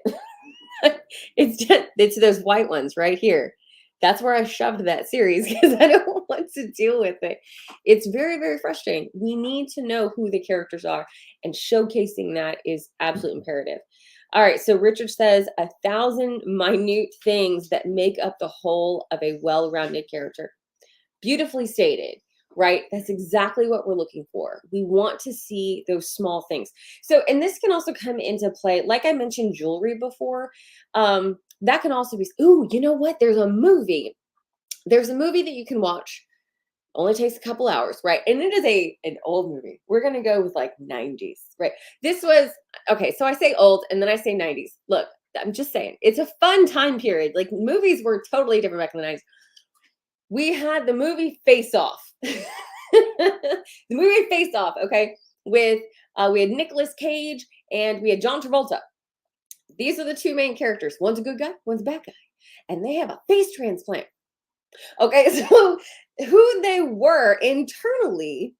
It's those white ones right here. That's where I shoved that series because I don't want to deal with it. It's very, very frustrating. We need to know who the characters are, and showcasing that is absolutely imperative. All right, so Richard says 1,000 minute things that make up the whole of a well-rounded character. Beautifully stated, right? That's exactly what we're looking for. We want to see those small things. So, and this can also come into play, like I mentioned jewelry before. That can also be, ooh, you know what? There's a movie. There's a movie that you can watch. Only takes a couple hours, right? And it is an old movie. We're gonna go with like 90s, right? This was okay. So I say old, and then I say 90s. Look, I'm just saying, it's a fun time period. Like movies were totally different back in the 90s. We had the movie Face Off. The movie Face Off, okay, with we had Nicolas Cage and we had John Travolta. These are the two main characters. One's a good guy, one's a bad guy, and they have a face transplant. Okay, so who they were internally,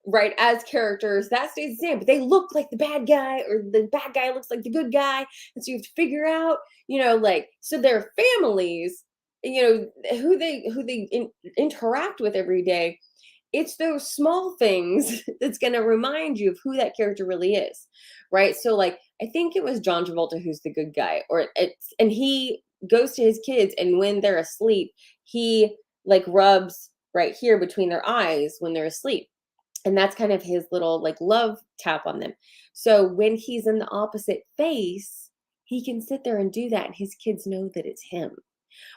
right, as characters, that stays the same, but they look like the bad guy, or the bad guy looks like the good guy, and so you have to figure out, like, so their families, who they interact with every day. It's those small things that's going to remind you of who that character really is, right? So, like, I think it was John Travolta who's the good guy, and he goes to his kids, and when they're asleep, he like rubs right here between their eyes when they're asleep, and that's kind of his little like love tap on them. So when he's in the opposite face, he can sit there and do that, and his kids know that it's him,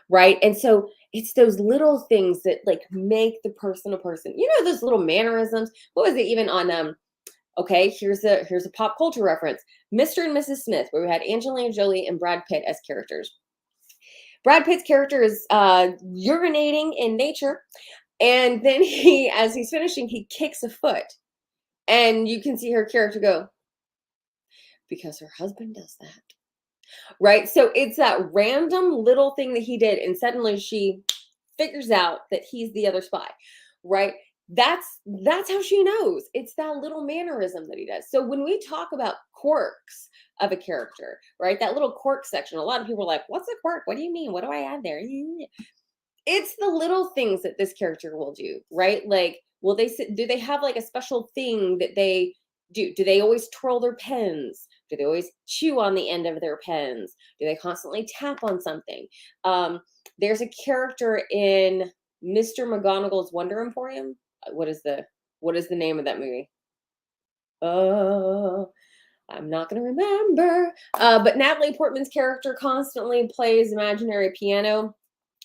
right? And so it's those little things that like make the person a person. Those little mannerisms. What was it even on okay, here's a pop culture reference. Mr. and Mrs. Smith, where we had Angelina Jolie and Brad Pitt as characters. Brad Pitt's character is urinating in nature, and then as he's finishing, he kicks a foot, and you can see her character go, because her husband does that. Right? So it's that random little thing that he did, and suddenly she figures out that he's the other spy, right? That's how she knows. It's that little mannerism that he does. So when we talk about quirks of a character, right? That little quirk section, a lot of people are like, what's a quirk? What do you mean? What do I add there? It's the little things that this character will do, right? Like, do they have like a special thing that they do? Do they always twirl their pens? Do they always chew on the end of their pens? Do they constantly tap on something? There's a character in Mr. McGonagall's Wonder Emporium. What is the name of that movie? I'm not going to remember. But Natalie Portman's character constantly plays imaginary piano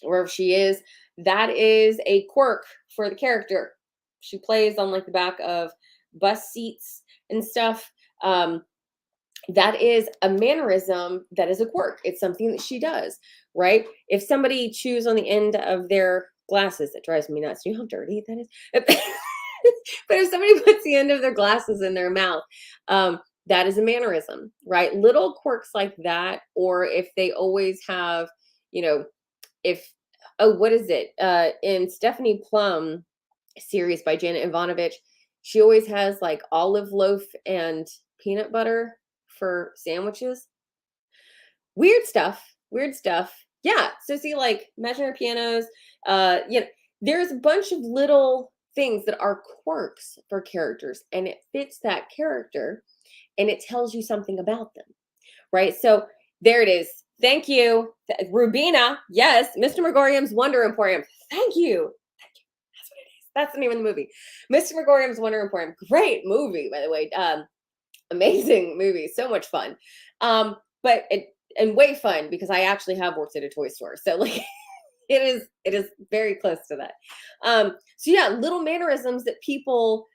wherever she is. That is a quirk for the character. She plays on like the back of bus seats and stuff. That is a mannerism that is a quirk. It's something that she does, right? If somebody chews on the end of their glasses, it drives me nuts. You know how dirty that is? But if somebody puts the end of their glasses in their mouth, that is a mannerism, right? Little quirks like that, or if they always have, what is it? In Stephanie Plum series by Janet Ivanovich, she always has like olive loaf and peanut butter for sandwiches. Weird stuff. Yeah. So see, like imaginary pianos, there's a bunch of little things that are quirks for characters, and it fits that character and it tells you something about them, right? So there it is. Thank you, Rubina. Yes, Mr. Megorium's Wonder Emporium. Thank you. That's what it is. That's the name of the movie. Mr. Megorium's Wonder Emporium. Great movie, by the way. Amazing movie. So much fun. But way fun because I actually have worked at a toy store. So like it is very close to that. So yeah, little mannerisms that people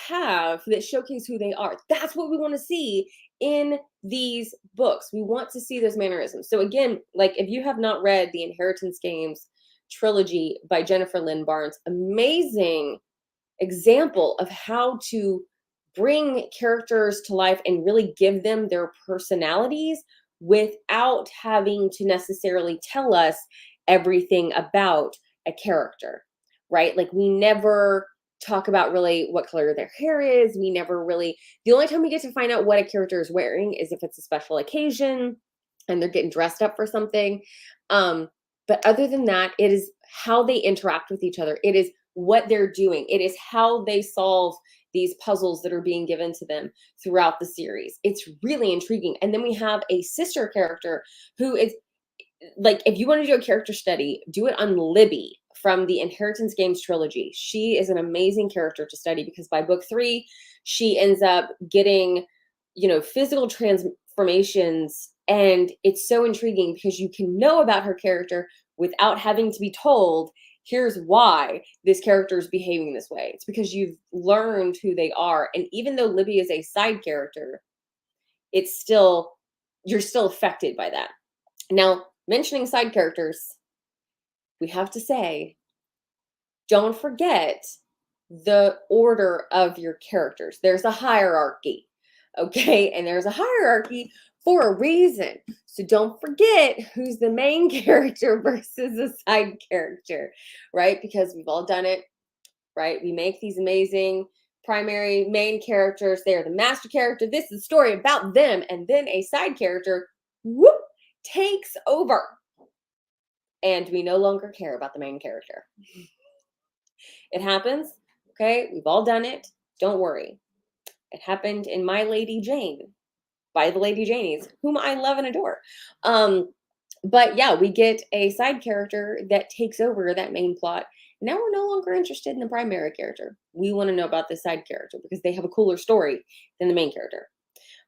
have that showcase who they are. That's what we want to see in these books. We want to see those mannerisms. So again, like if you have not read the Inheritance Games trilogy by Jennifer Lynn Barnes, amazing example of how to bring characters to life and really give them their personalities without having to necessarily tell us everything about a character, right? Like we never talk about really what color their hair is. We never really, the only time we get to find out what a character is wearing is if it's a special occasion and they're getting dressed up for something. But other than that, it is how they interact with each other. It is what they're doing. It is how they solve these puzzles that are being given to them throughout the series. It's really intriguing. And then we have a sister character who is like, if you want to do a character study, do it on Libby from the Inheritance Games trilogy. She is an amazing character to study because by book 3, she ends up getting, physical transformations. And it's so intriguing because you can know about her character without having to be told, here's why this character is behaving this way. It's because you've learned who they are. And even though Libby is a side character, you're still affected by that. Now, mentioning side characters, we have to say, don't forget the order of your characters. There's a hierarchy, okay? And there's a hierarchy for a reason. So don't forget who's the main character versus a side character, right? Because we've all done it, right? We make these amazing primary main characters. They're the master character. This is a story about them. And then a side character, whoop, takes over. And we no longer care about the main character. It happens, okay? We've all done it. Don't worry. It happened in My Lady Jane by the Lady Janies, whom I love and adore. But yeah, we get a side character that takes over that main plot. Now we're no longer interested in the primary character. We want to know about the side character because they have a cooler story than the main character,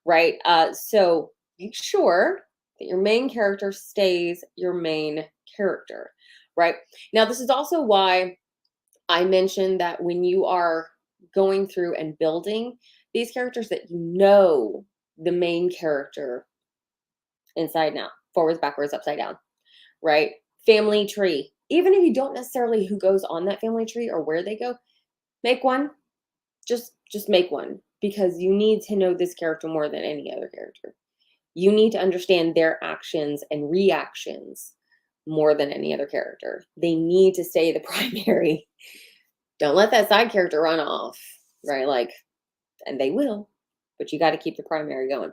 right? So make sure that your main character stays your main character, right? Now, this is also why I mentioned that when you are going through and building these characters, that the main character inside and out, forwards, backwards, upside down, right? Family tree. Even if you don't necessarily who goes on that family tree or where they go, make one. Just make one because you need to know this character more than any other character. You need to understand their actions and reactions more than any other character. They need to stay the primary. Don't let that side character run off, right? And they will, but you got to keep the primary going.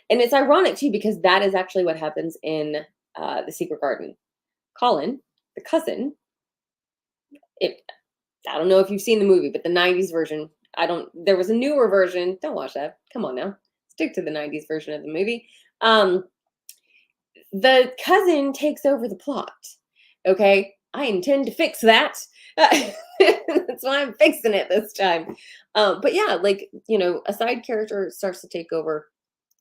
And it's ironic too, because that is actually what happens in The Secret Garden. Colin, the cousin, I don't know if you've seen the movie, but the 90s version, there was a newer version. Don't watch that. Come on now. Stick to the 90s version of the movie. The cousin takes over the plot. Okay. I intend to fix that. That's why I'm fixing it this time. But yeah, a side character starts to take over.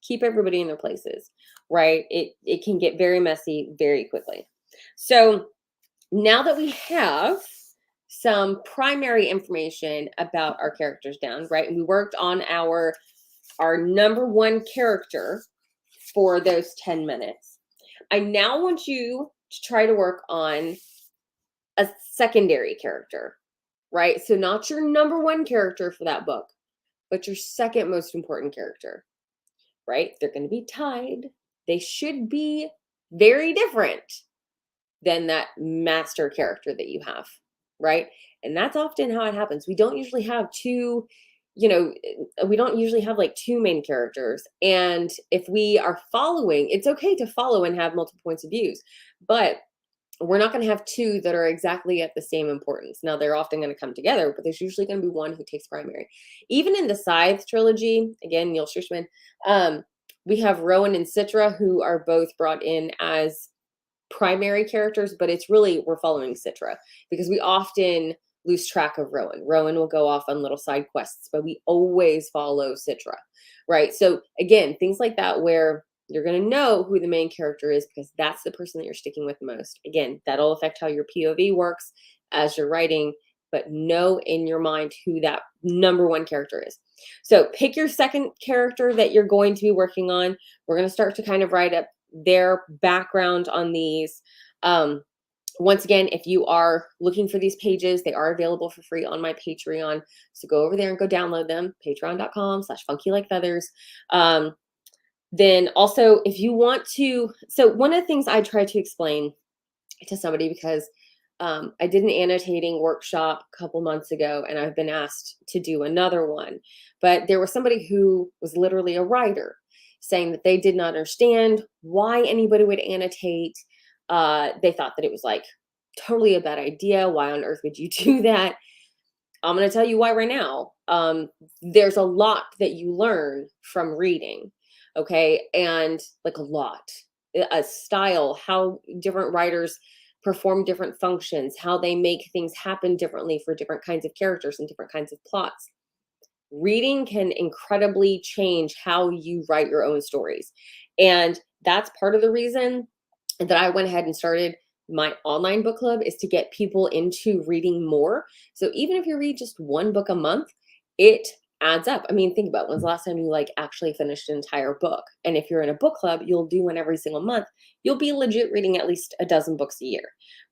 Keep everybody in their places, right? It can get very messy very quickly. So now that we have some primary information about our characters down, right? And we worked on our number one character for those 10 minutes. I now want you to try to work on a secondary character, right? So not your number one character for that book, but your second most important character, right? They're going to be tied. They should be very different than that master character that you have, right? And that's often how it happens. We don't usually have two main characters. And if we are following, it's okay to follow and have multiple points of views, but we're not going to have two that are exactly at the same importance. Now, they're often going to come together, but there's usually going to be one who takes primary. Even in the Scythe trilogy, again, Neil Schusterman, we have Rowan and Citra, who are both brought in as primary characters, but it's really, we're following Citra because we often lose track of Rowan. Rowan will go off on little side quests, but we always follow Citra, right? So again, things like that where you're going to know who the main character is because that's the person that you're sticking with most. Again, that'll affect how your POV works as you're writing, but know in your mind who that number one character is. So pick your second character that you're going to be working on. We're going to start to kind of write up their background on these. Once again, if you are looking for these pages, they are available for free on my Patreon. So go over there and go download them, patreon.com/funkylikeFeathers. Then also, if you want to, so one of the things I try to explain to somebody, because I did an annotating workshop a couple months ago, and I've been asked to do another one. But there was somebody who was literally a writer saying that they did not understand why anybody would annotate. They thought that it was totally a bad idea. Why on earth would you do that? I'm going to tell you why right now. There's a lot that you learn from reading. Okay. And a lot, a style, how different writers perform different functions, how they make things happen differently for different kinds of characters and different kinds of plots. Reading can incredibly change how you write your own stories. And that's part of the reason that I went ahead and started my online book club, is to get people into reading more. So even if you read just one book a month, it adds up. I mean, think about when's the last time you like actually finished an entire book. And if you're in a book club, you'll do one every single month. You'll be legit reading at least a dozen books a year,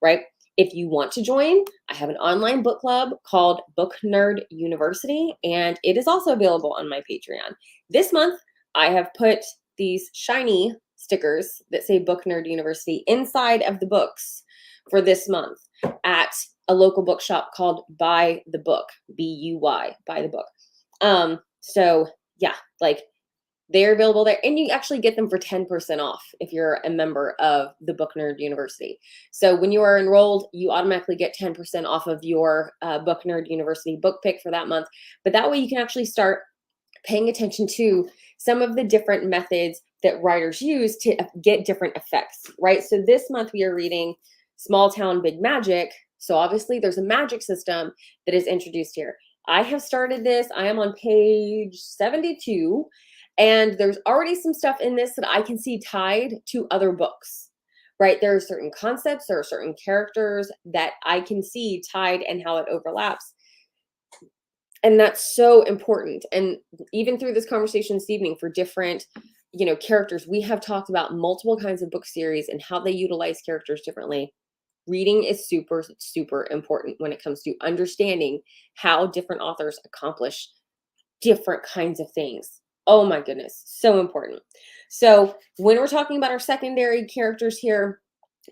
right? If you want to join, I have an online book club called Book Nerd University, and it is also available on my Patreon. This month, I have put these shiny stickers that say Book Nerd University inside of the books for this month at a local bookshop called Buy the Book, B-U-Y, Buy the Book. So yeah, like they're available there, and you actually get them for 10% off if you're a member of the Book Nerd University. So when you are enrolled, you automatically get 10% off of your Book Nerd University book pick for that month. But that way you can actually start paying attention to some of the different methods that writers use to get different effects, right? So this month we are reading Small Town Big Magic. So obviously there's a magic system that is introduced here. I have started this. I am on page 72, and there's already some stuff in this that I can see tied to other books, right? There are certain concepts, there are certain characters that I can see tied and how it overlaps. And that's so important. And even through this conversation this evening for different, characters, we have talked about multiple kinds of book series and how they utilize characters differently. Reading is super, super important when it comes to understanding how different authors accomplish different kinds of things. Oh my goodness, so important. So when we're talking about our secondary characters here,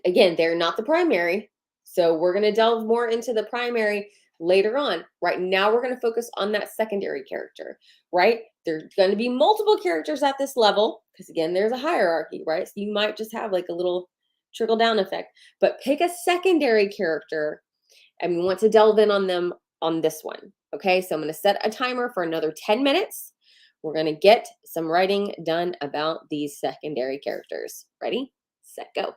again, they're not the primary. So we're going to delve more into the primary later on. Right now, we're going to focus on that secondary character, right? There's going to be multiple characters at this level because, again, there's a hierarchy, right? So you might just have like a little trickle down effect, but pick a secondary character and we want to delve in on them on this one. Okay, so I'm going to set a timer for another 10 minutes. We're going to get some writing done about these secondary characters. Ready, set, go.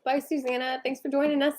Bye, Susanna. Thanks for joining us.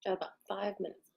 Got about 5 minutes.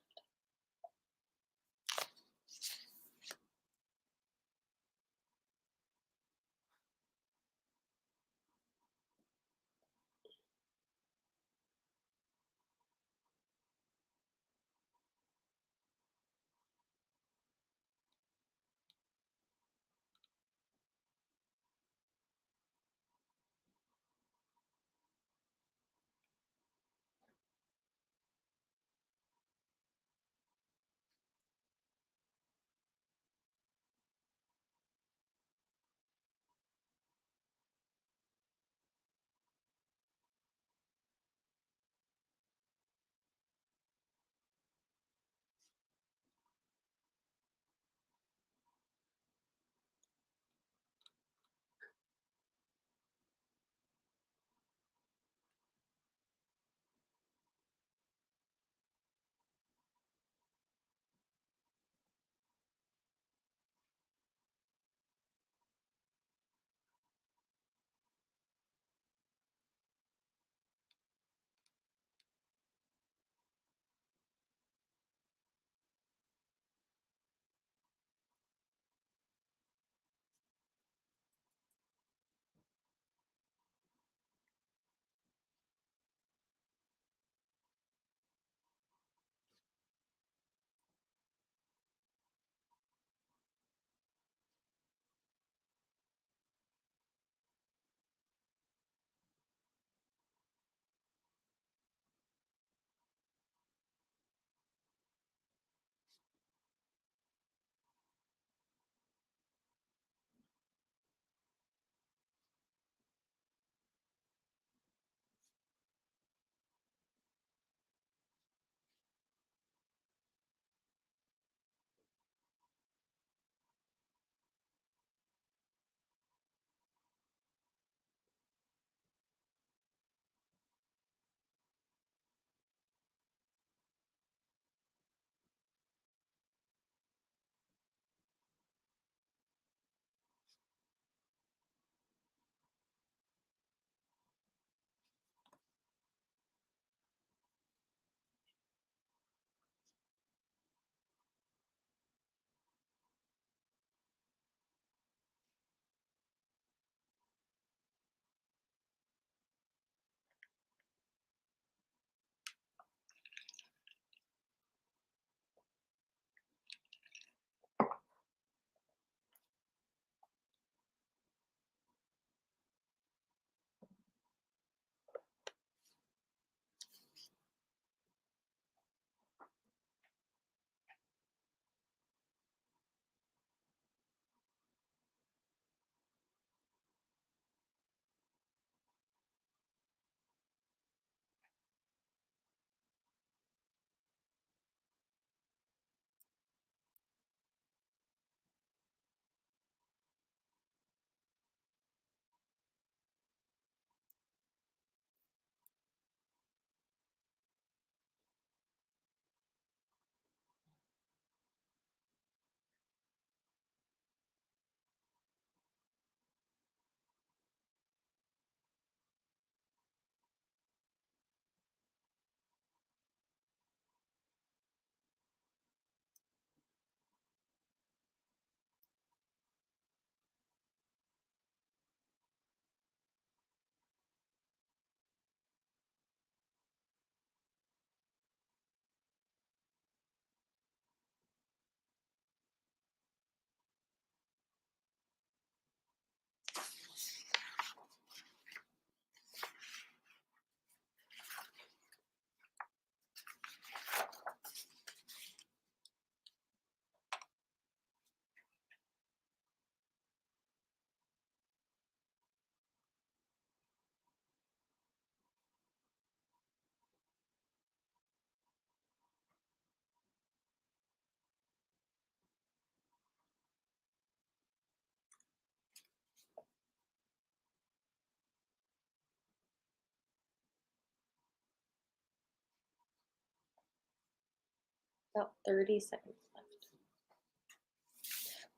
About 30 seconds left.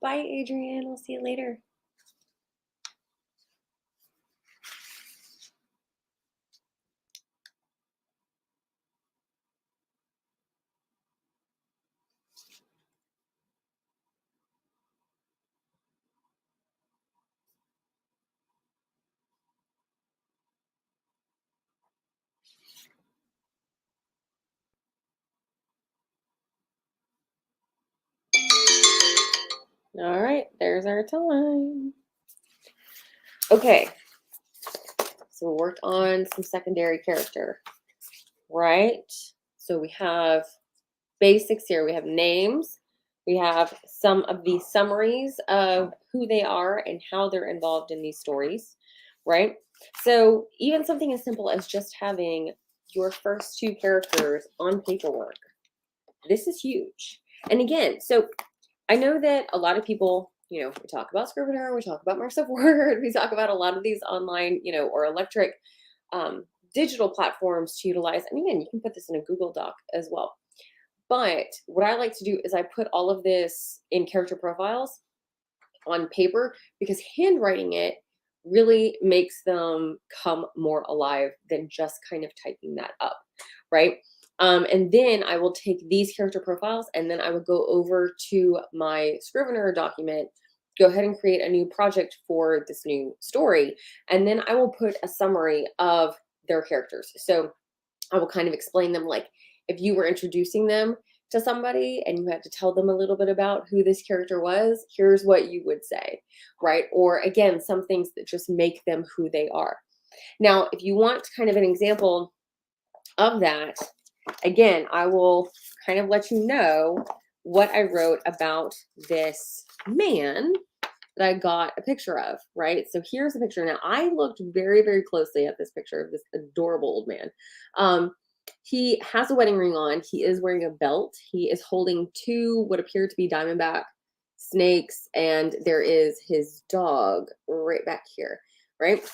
Bye, Adrienne. I'll see you later. All right, there's our time. Okay, so we worked on some secondary character, right? So we have basics here. We have names. We have some of the summaries of who they are and how they're involved in these stories, right? So even something as simple as just having your first two characters on paperwork, this is huge. And again, so I know that a lot of people, we talk about Scrivener, we talk about Microsoft Word, we talk about a lot of these online, or electric digital platforms to utilize. And again, you can put this in a Google Doc as well. But what I like to do is I put all of this in character profiles on paper, because handwriting it really makes them come more alive than just kind of typing that up, right? And then I will take these character profiles and then I will go over to my Scrivener document, go ahead and create a new project for this new story. And then I will put a summary of their characters. So I will kind of explain them, like if you were introducing them to somebody and you had to tell them a little bit about who this character was, here's what you would say, right? Or again, some things that just make them who they are. Now, if you want kind of an example of that, again, I will kind of let you know what I wrote about this man that I got a picture of, right? So here's a picture. Now, I looked very, very closely at this picture of this adorable old man. He has a wedding ring on. He is wearing a belt. He is holding two what appear to be diamondback snakes, and there is his dog right back here, right?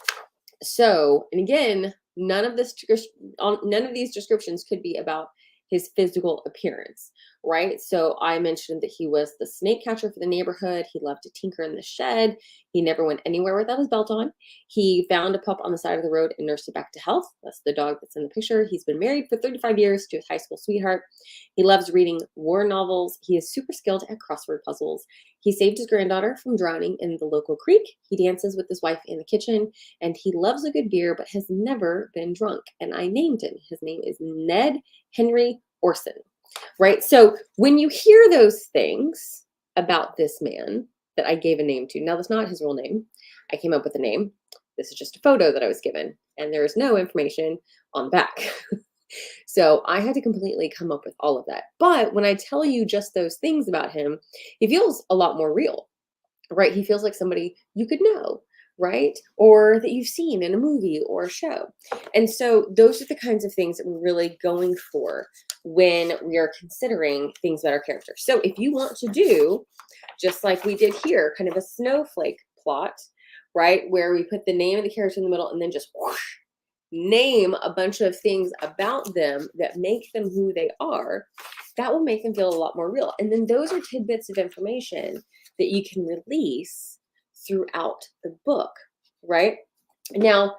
So, and again, none of these descriptions could be about his physical appearance, right? So I mentioned that he was the snake catcher for the neighborhood. He loved to tinker in the shed. He never went anywhere without his belt on. He found a pup on the side of the road and nursed it back to health. That's the dog that's in the picture. He's been married for 35 years to his high school sweetheart. He loves reading war novels. He is super skilled at crossword puzzles. He saved his granddaughter from drowning in the local creek. He dances with his wife in the kitchen, and he loves a good beer, but has never been drunk. And I named him. His name is Ned Henry Orson, right? So when you hear those things about this man that I gave a name to, now that's not his real name. I came up with a name. This is just a photo that I was given, and there is no information on the back. So I had to completely come up with all of that. But when I tell you just those things about him, he feels a lot more real, right? He feels like somebody you could know, right? Or that you've seen in a movie or a show. And so those are the kinds of things that we're really going for when we are considering things about our characters. So if you want to do, just like we did here, kind of a snowflake plot, right? Where we put the name of the character in the middle and then just whoosh, name a bunch of things about them that make them who they are, that will make them feel a lot more real. And then those are tidbits of information that you can release throughout the book, right? Now,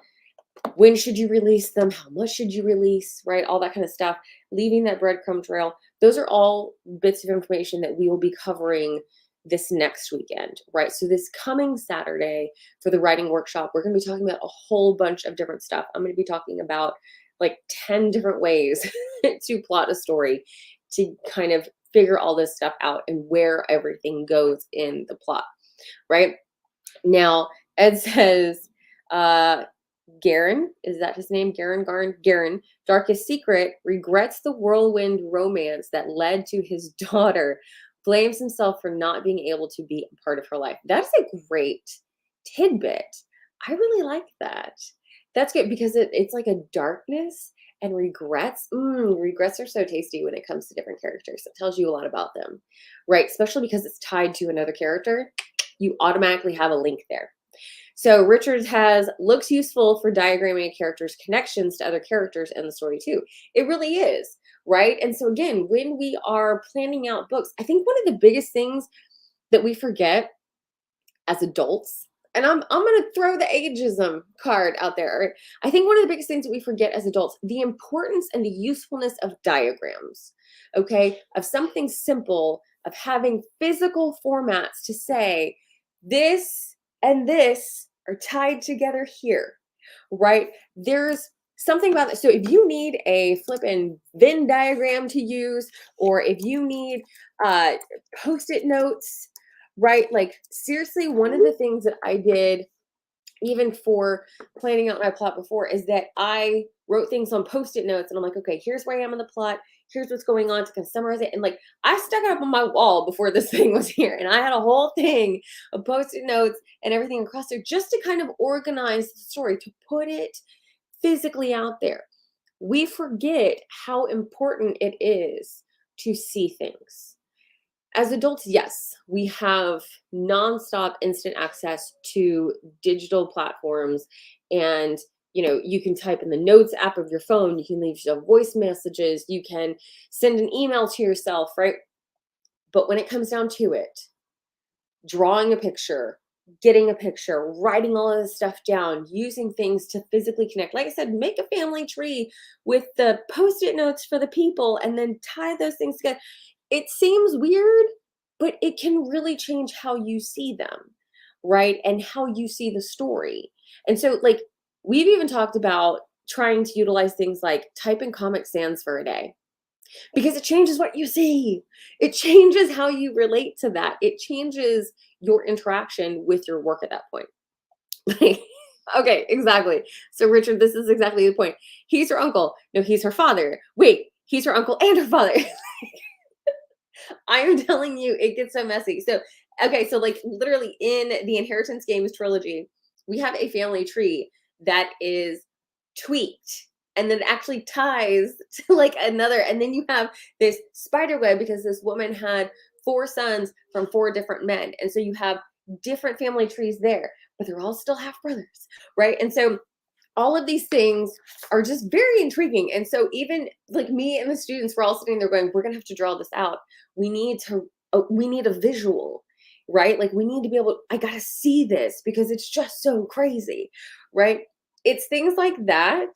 when should you release them? How much should you release, right? All that kind of stuff, leaving that breadcrumb trail. Those are all bits of information that we will be covering this next weekend, right? So this coming Saturday for the writing workshop, we're going to be talking about a whole bunch of different stuff. I'm going to be talking about like 10 different ways to plot a story, to kind of figure all this stuff out and where everything goes in the plot, right? Now, Ed says, Garen, is that his name? Garen, darkest secret, regrets the whirlwind romance that led to his daughter, blames himself for not being able to be a part of her life. That's a great tidbit. I really like that. That's good because it's like a darkness and regrets. Regrets are so tasty when it comes to different characters. It tells you a lot about them, right? Especially because it's tied to another character. You automatically have a link there. So Richard has looks useful for diagramming a character's connections to other characters in the story too. It really is, right? And so again, when we are planning out books, I think one of the biggest things that we forget as adults, and I'm going to throw the ageism card out there. Right? I think one of the biggest things that we forget as adults, the importance and the usefulness of diagrams, okay, of something simple, of having physical formats to say this and this are tied together here, right? There's something about that. So if you need a flippin' Venn diagram to use, or if you need post-it notes, right? Like seriously, one of the things that I did even for planning out my plot before is that I wrote things on post-it notes, and I'm like, okay, here's where I am in the plot. Here's what's going on to kind of summarize it. And like, I stuck it up on my wall before this thing was here. And I had a whole thing of post-it notes and everything across there just to kind of organize the story, to put it physically out there. We forget how important it is to see things. As adults, yes, we have nonstop instant access to digital platforms, and you can type in the notes app of your phone, you can leave yourself voice messages, you can send an email to yourself, right? But when it comes down to it, drawing a picture, getting a picture, writing all of this stuff down, using things to physically connect. Like I said, make a family tree with the post-it notes for the people and then tie those things together. It seems weird, but it can really change how you see them, right? And how you see the story. And so, like, we've even talked about trying to utilize things like type in Comic Sans for a day, because it changes what you see. It changes how you relate to that. It changes your interaction with your work at that point. Like, okay, exactly. So Richard, this is exactly the point. He's her uncle. No, he's her father. Wait, he's her uncle and her father. I am telling you, it gets so messy. So, okay, so like literally in the Inheritance Games trilogy, we have a family tree that is tweaked and then actually ties to like another. And then you have this spider web because this woman had 4 sons from 4 different men. And so you have different family trees there, but they're all still half brothers, right? And so all of these things are just very intriguing. And so even like me and the students, we're all sitting there going, we're going to have to draw this out. We need a visual, right? Like we need to be able, I got to see this because it's just so crazy, right? It's things like that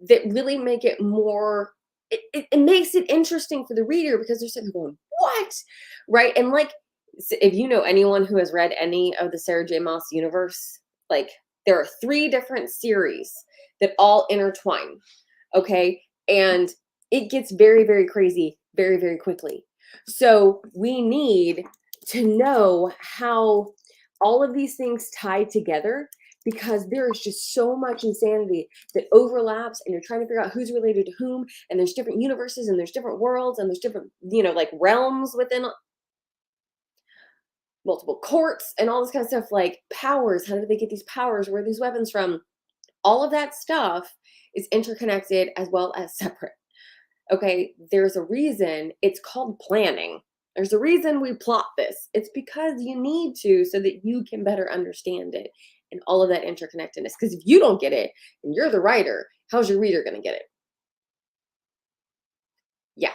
that really make it more, it makes it interesting for the reader because they're sitting there going, what? Right? And like, if you know anyone who has read any of the Sarah J. Maas universe, like there are 3 different series that all intertwine, okay? And it gets very, very crazy very, very quickly. So we need to know how all of these things tie together, because there is just so much insanity that overlaps and you're trying to figure out who's related to whom, and there's different universes and there's different worlds and there's different, like realms within multiple courts and all this kind of stuff, like powers. How do they get these powers? Where are these weapons from? All of that stuff is interconnected as well as separate. Okay, there's a reason it's called planning. There's a reason we plot this. It's because you need to, so that you can better understand it and all of that interconnectedness. Because if you don't get it and you're the writer, how's your reader going to get it? Yeah.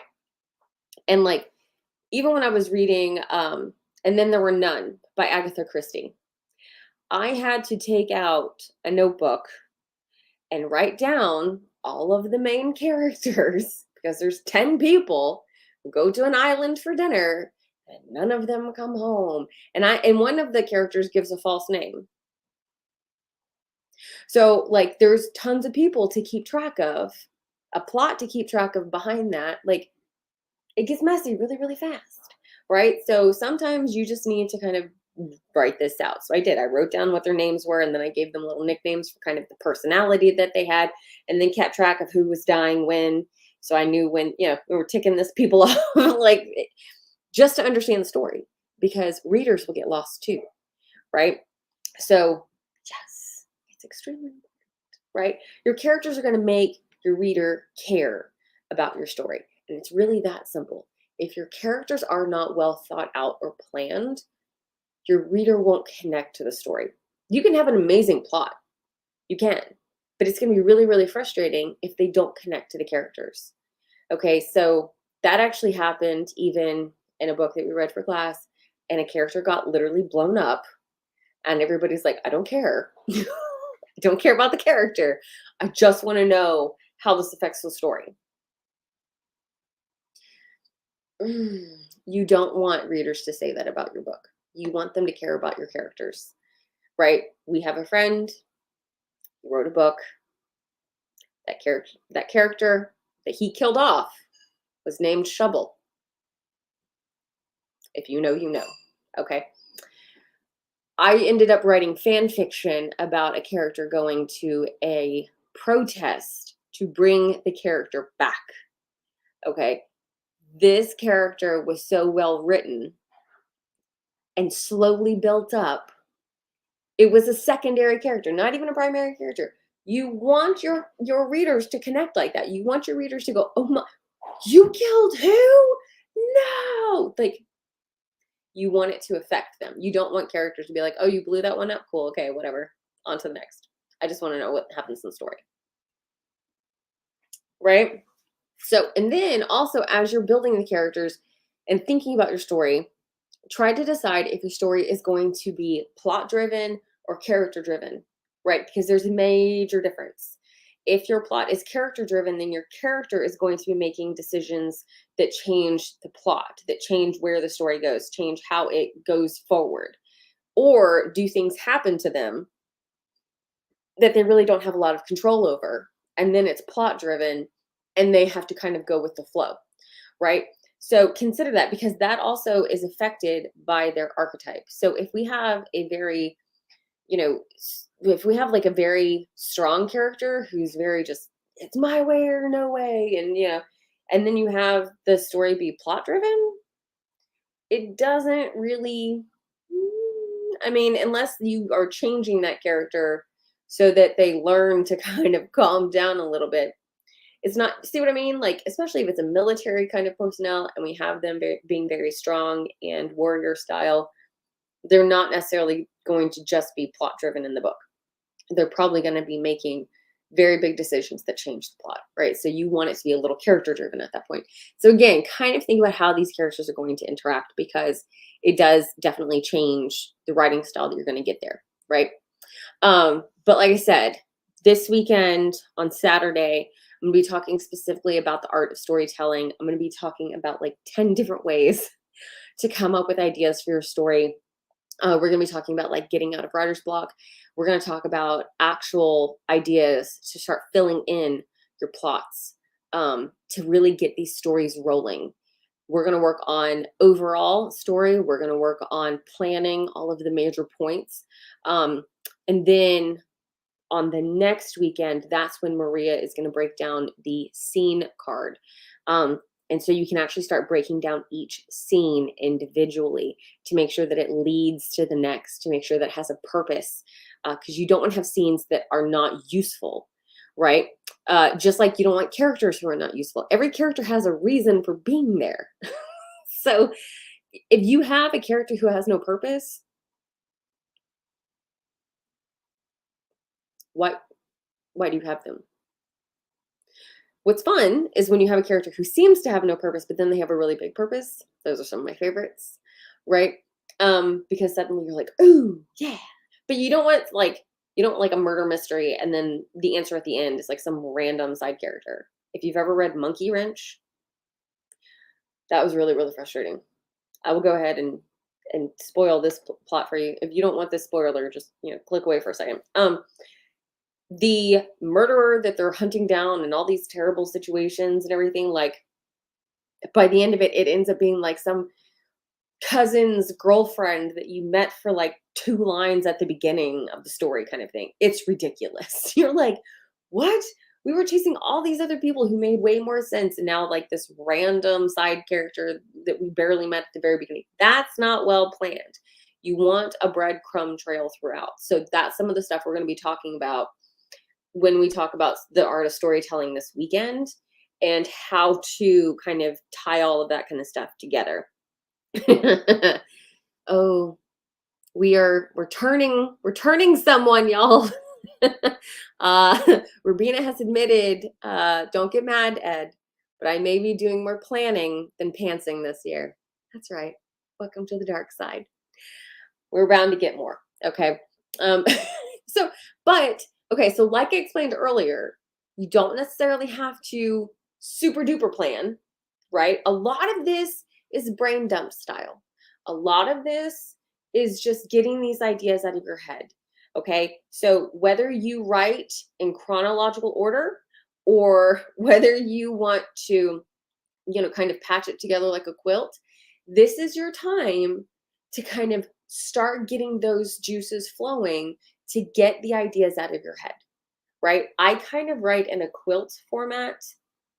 And like, even when I was reading, And Then There Were None by Agatha Christie, I had to take out a notebook and write down all of the main characters, because there's 10 people who go to an island for dinner and none of them come home. And one of the characters gives a false name. So like there's tons of people to keep track of, a plot to keep track of behind that. Like it gets messy really, really fast, right? So sometimes you just need to kind of write this out. So I did. I wrote down what their names were, and then I gave them little nicknames for kind of the personality that they had, and then kept track of who was dying when. So I knew when, we were ticking this people off, like just to understand the story, because readers will get lost too, right? So yes, it's extremely important, right? Your characters are going to make your reader care about your story. And it's really that simple. If your characters are not well thought out or planned, your reader won't connect to the story. You can have an amazing plot. You can. But it's going to be really, really frustrating if they don't connect to the characters. Okay, so that actually happened even in a book that we read for class, and a character got literally blown up, and everybody's like, I don't care. I don't care about the character. I just want to know how this affects the story. You don't want readers to say that about your book. You want them to care about your characters, right? We have a friend who wrote a book. That character that he killed off was named Shovel. If you know, you know. Okay. I ended up writing fan fiction about a character going to a protest to bring the character back. Okay. This character was so well written and slowly built up. It was a secondary character, not even a primary character. You want your readers to connect like that. You want your readers to go, oh my, you killed who? No. Like, you want it to affect them. You don't want characters to be like, oh, you blew that one up? Cool. Okay, whatever. On to the next. I just want to know what happens in the story. Right? So, and then also as you're building the characters and thinking about your story, try to decide if your story is going to be plot driven or character driven, right? Because there's a major difference. If your plot is character driven, then your character is going to be making decisions that change the plot, that change where the story goes, change how it goes forward, or do things happen to them that they really don't have a lot of control over. And then it's plot driven and they have to kind of go with the flow, right? So consider that, because that also is affected by their archetype. So if we have a very, if we have like a very strong character who's very just, it's my way or no way, and and then you have the story be plot driven, it doesn't really, I mean, unless you are changing that character so that they learn to kind of calm down a little bit. It's not, see what I mean? Like, especially if it's a military kind of personnel and we have them being very strong and warrior style, they're not necessarily going to just be plot driven in the book. They're probably going to be making very big decisions that change the plot, right? So you want it to be a little character driven at that point. So again, kind of think about how these characters are going to interact, because it does definitely change the writing style that you're going to get there, right? But like I said, this weekend on Saturday, I'm going to be talking specifically about the art of storytelling. I'm going to be talking about like 10 different ways to come up with ideas for your story. We're going to be talking about like getting out of writer's block. We're going to talk about actual ideas to start filling in your plots, to really get these stories rolling. We're going to work on overall story. We're going to work on planning all of the major points. And then on the next weekend, that's when Maria is going to break down the scene card. And so you can actually start breaking down each scene individually to make sure that it leads to the next, to make sure that it has a purpose, because you don't want to have scenes that are not useful, right? Just like you don't want characters who are not useful. Every character has a reason for being there. So if you have a character who has no purpose, why do you have them? What's fun is when you have a character who seems to have no purpose, but then they have a really big purpose. Those are some of my favorites, right? Because suddenly you're like, ooh, yeah. But you don't want like a murder mystery and then the answer at the end is like some random side character. If you've ever read Monkey Wrench, that was really, really frustrating. I will go ahead and spoil this plot for you. If you don't want this spoiler, just click away for a second. The murderer that they're hunting down and all these terrible situations and everything, like by the end of it, it ends up being like some cousin's girlfriend that you met for like 2 lines at the beginning of the story kind of thing. It's ridiculous. You're like, what? We were chasing all these other people who made way more sense, and now like this random side character that we barely met at the very beginning. That's not well planned. You want a breadcrumb trail throughout. So that's some of the stuff we're going to be talking about when we talk about the art of storytelling this weekend, and how to kind of tie all of that kind of stuff together. Oh, we're turning someone, y'all. Rubina has admitted, don't get mad, Ed, but I may be doing more planning than pantsing this year. That's right. Welcome to the dark side. We're bound to get more. Okay. So like I explained earlier, you don't necessarily have to super duper plan, right? A lot of this is brain dump style. A lot of this is just getting these ideas out of your head. Okay. So whether you write in chronological order or whether you want to, kind of patch it together like a quilt, this is your time to kind of start getting those juices flowing to get the ideas out of your head, right? I kind of write in a quilt format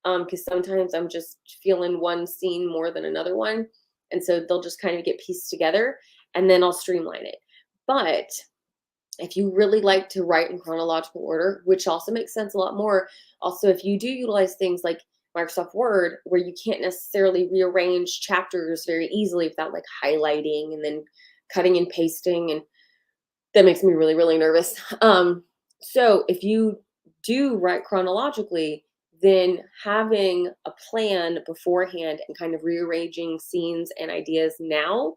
because sometimes I'm just feeling one scene more than another one. And so they'll just kind of get pieced together and then I'll streamline it. But if you really like to write in chronological order, which also makes sense a lot more, also if you do utilize things like Microsoft Word, where you can't necessarily rearrange chapters very easily without like highlighting and then cutting and pasting, and that makes me really, really nervous. So if you do write chronologically, then having a plan beforehand and kind of rearranging scenes and ideas now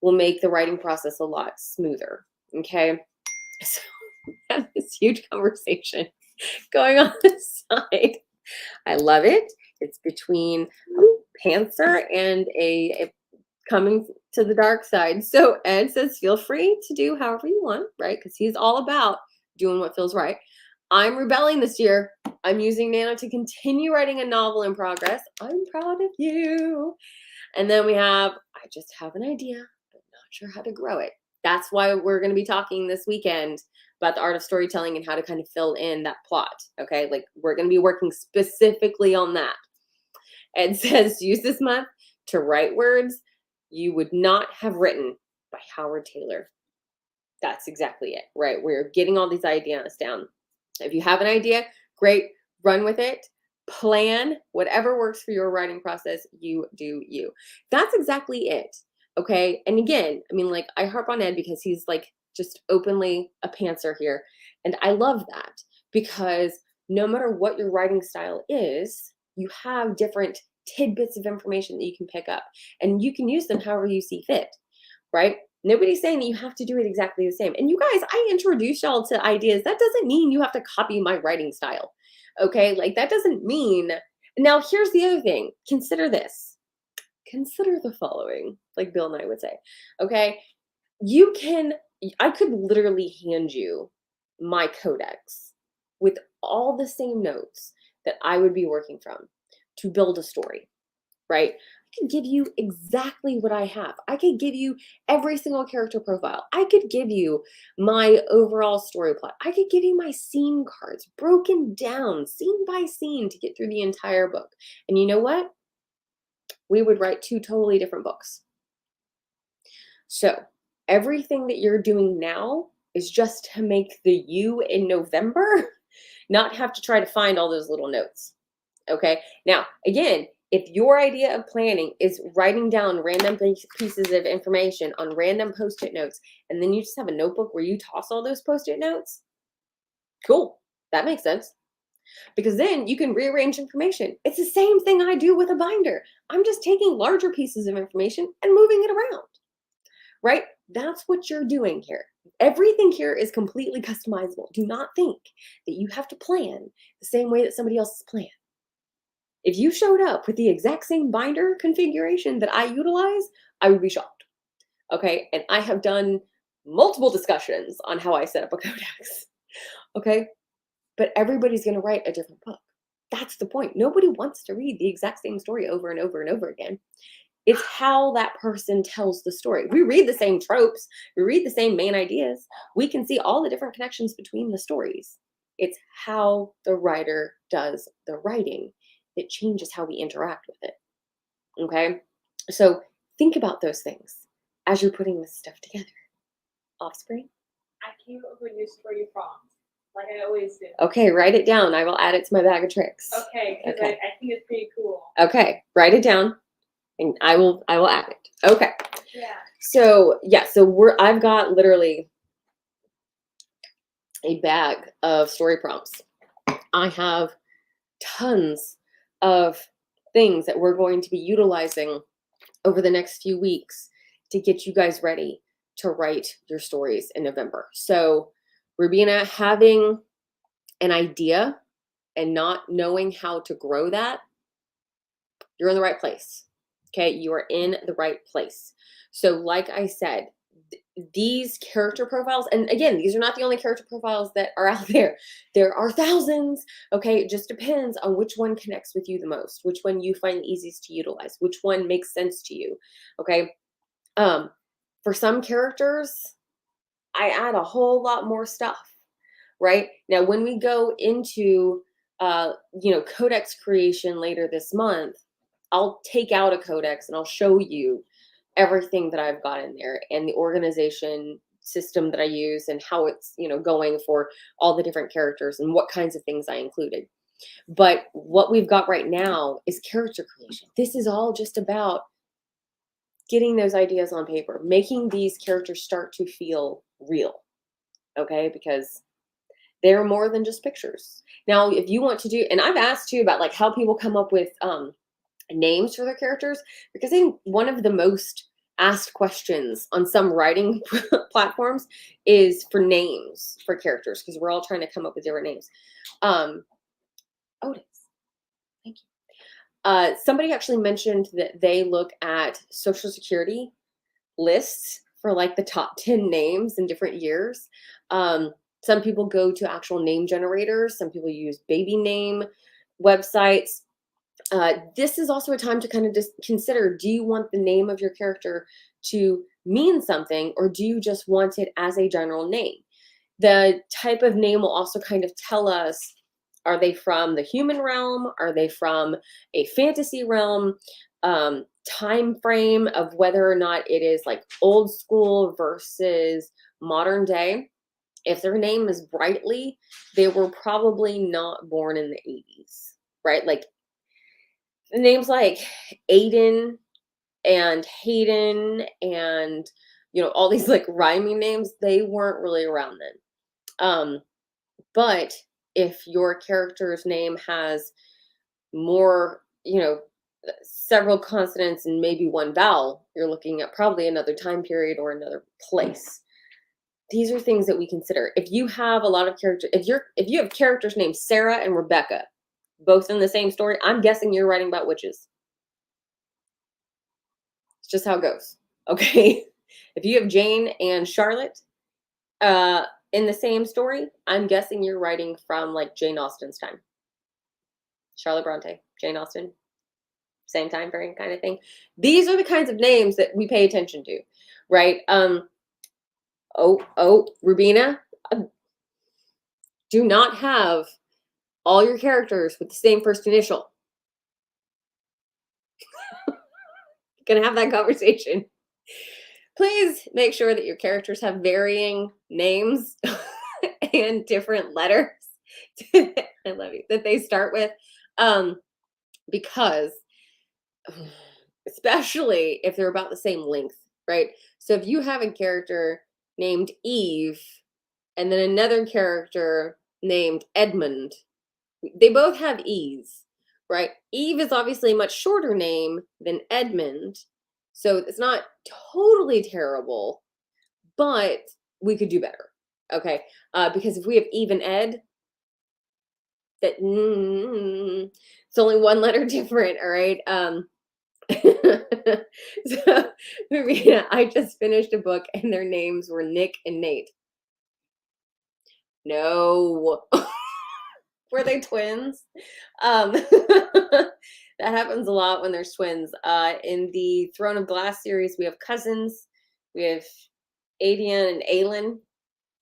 will make the writing process a lot smoother. Okay. So we have this huge conversation going on this side. I love it. It's between a pantser and a coming to the dark side. So Ed says, feel free to do however you want, right? Because he's all about doing what feels right. I'm rebelling this year. I'm using Nano to continue writing a novel in progress. I'm proud of you. And then we have, I just have an idea, but not sure how to grow it. That's why we're going to be talking this weekend about the art of storytelling and how to kind of fill in that plot. Okay, like we're going to be working specifically on that. Ed says, use this month to write words you would not have written by Howard Taylor. That's exactly it, right? We're getting all these ideas down. If you have an idea, great, run with it. Plan whatever works for your writing process. You do you. That's exactly it. Okay. And again, I mean, like I harp on Ed because he's like just openly a pantser here. And I love that because no matter what your writing style is, you have different tidbits of information that you can pick up and you can use them however you see fit, right? Nobody's saying that you have to do it exactly the same. And you guys, I introduced y'all to ideas. That doesn't mean you have to copy my writing style. Okay, like that doesn't mean. Now, here's the other thing. Consider this. Consider the following, like Bill and I would say. Okay, I could literally hand you my codex with all the same notes that I would be working from to build a story, right? I could give you exactly what I have. I could give you every single character profile. I could give you my overall story plot. I could give you my scene cards broken down scene by scene to get through the entire book. And you know what? We would write 2 totally different books. So everything that you're doing now is just to make the you in November not have to try to find all those little notes. Okay. Now, again, if your idea of planning is writing down random pieces of information on random Post-it notes, and then you just have a notebook where you toss all those Post-it notes, cool. That makes sense. Because then you can rearrange information. It's the same thing I do with a binder. I'm just taking larger pieces of information and moving it around, right? That's what you're doing here. Everything here is completely customizable. Do not think that you have to plan the same way that somebody else has planned. If you showed up with the exact same binder configuration that I utilize, I would be shocked. Okay, and I have done multiple discussions on how I set up a codex. Okay, but everybody's going to write a different book. That's the point. Nobody wants to read the exact same story over and over and over again. It's how that person tells the story. We read the same tropes. We read the same main ideas. We can see all the different connections between the stories. It's how the writer does the writing. It changes how we interact with it. Okay? So think about those things as you're putting this stuff together. Offspring? I came up with a new story prompt, like I always do. Okay, write it down. I will add it to my bag of tricks. Okay, because I think it's pretty cool. Okay, write it down and I will add it. Okay. Yeah. So yeah, so I've got literally a bag of story prompts. I have tons of things that we're going to be utilizing over the next few weeks to get you guys ready to write your stories in November. So Rubina, having an idea and not knowing how to grow that, you're in the right place. Okay, you are in the right place. So like I said, these character profiles, and again, these are not the only character profiles that are out there. There are thousands. Okay, it just depends on which one connects with you the most, which one you find easiest to utilize, which one makes sense to you. Okay, for some characters, I add a whole lot more stuff. Right now, when we go into codex creation later this month, I'll take out a codex and I'll show you everything that I've got in there and the organization system that I use and how it's, going for all the different characters and what kinds of things I included. But what we've got right now is character creation. This is all just about getting those ideas on paper, making these characters start to feel real. Okay, because they're more than just pictures. Now, if you want to do, and I've asked you about like how people come up with names for their characters, because I think one of the most asked questions on some writing platforms is for names for characters, because we're all trying to come up with different names. Otis, thank you. Somebody actually mentioned that they look at Social Security lists for like the top 10 names in different years. Some people go to actual name generators. Some people use baby name websites. This is also a time to kind of just consider, do you want the name of your character to mean something, or do you just want it as a general name? The type of name will also kind of tell us, are they from the human realm? Are they from a fantasy realm? Time frame of whether or not it is like old school versus modern day. If their name is Brightly, they were probably not born in the 80s, right? Like names like Aiden and Hayden and all these like rhyming names, they weren't really around then. But if your character's name has more, several consonants and maybe one vowel, you're looking at probably another time period or another place. These are things that we consider. If you have a lot of characters, if you have characters named Sarah and Rebecca, both in the same story, I'm guessing you're writing about witches. It's just how it goes. Okay. If you have Jane and Charlotte in the same story, I'm guessing you're writing from like Jane Austen's time. Charlotte Bronte, Jane Austen, same time frame kind of thing. These are the kinds of names that we pay attention to, right? Rubina, do not have all your characters with the same first initial. Gonna have that conversation. Please make sure that your characters have varying names and different letters. I love you, that they start with, because especially if they're about the same length, right? So if you have a character named Eve and then another character named Edmund, they both have E's, right? Eve is obviously a much shorter name than Edmund, so it's not totally terrible, but we could do better, okay? Because if we have Eve and Ed, that it's only one letter different, all right? So, Marina, I just finished a book and their names were Nick and Nate. No. Were they twins? That happens a lot when there's twins. In the Throne of Glass series, we have cousins. We have Adian and Aelin.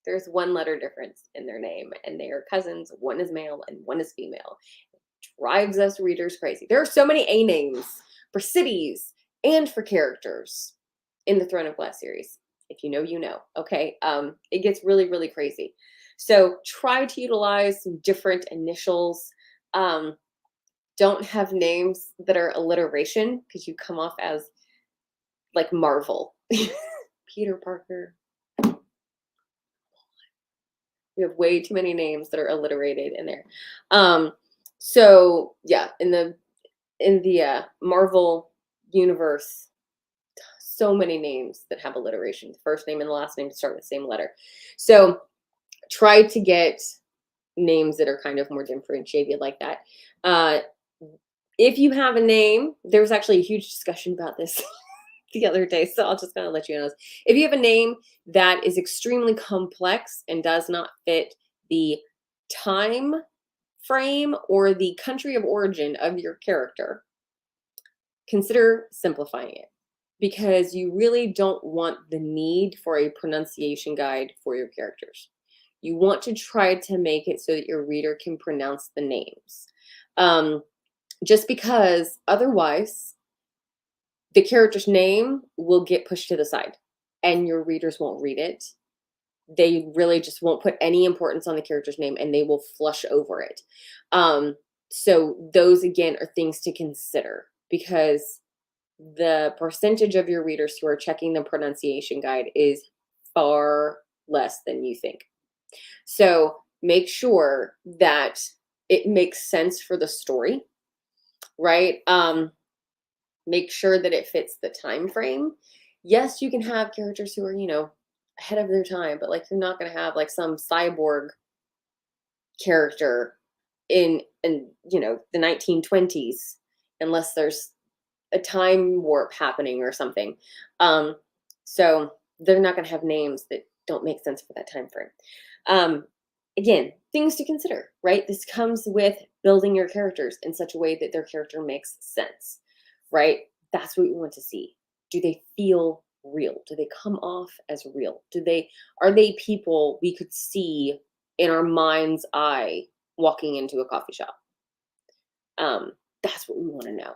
There's one letter difference in their name, and they are cousins. One is male and one is female. It drives us readers crazy. There are so many A names for cities and for characters in the Throne of Glass series. If you know, you know. Okay, it gets really, really crazy. So try to utilize some different initials. Don't have names that are alliteration, because you come off as like Marvel. Peter Parker. We have way too many names that are alliterated in there. So yeah, in the Marvel universe, so many names that have alliteration. The first name and the last name start with the same letter. So try to get names that are kind of more differentiated like that. If you have a name, there was actually a huge discussion about this the other day, so I'll just kind of let you know. If you have a name that is extremely complex and does not fit the time frame or the country of origin of your character, consider simplifying it, because you really don't want the need for a pronunciation guide for your characters. You want to try to make it so that your reader can pronounce the names. Just because otherwise the character's name will get pushed to the side and your readers won't read it. They really just won't put any importance on the character's name and they will flush over it. So those, again, are things to consider, because the percentage of your readers who are checking the pronunciation guide is far less than you think. So make sure that it makes sense for the story, right? Make sure that it fits the time frame. Yes, you can have characters who are, ahead of their time, but like you're not going to have like some cyborg character in the 1920s unless there's a time warp happening or something. So they're not going to have names that don't make sense for that time frame. Again, things to consider, right? This comes with building your characters in such a way that their character makes sense, right? That's what we want to see. Do they feel real? Do they come off as real? Are they people we could see in our mind's eye walking into a coffee shop? That's what we want to know,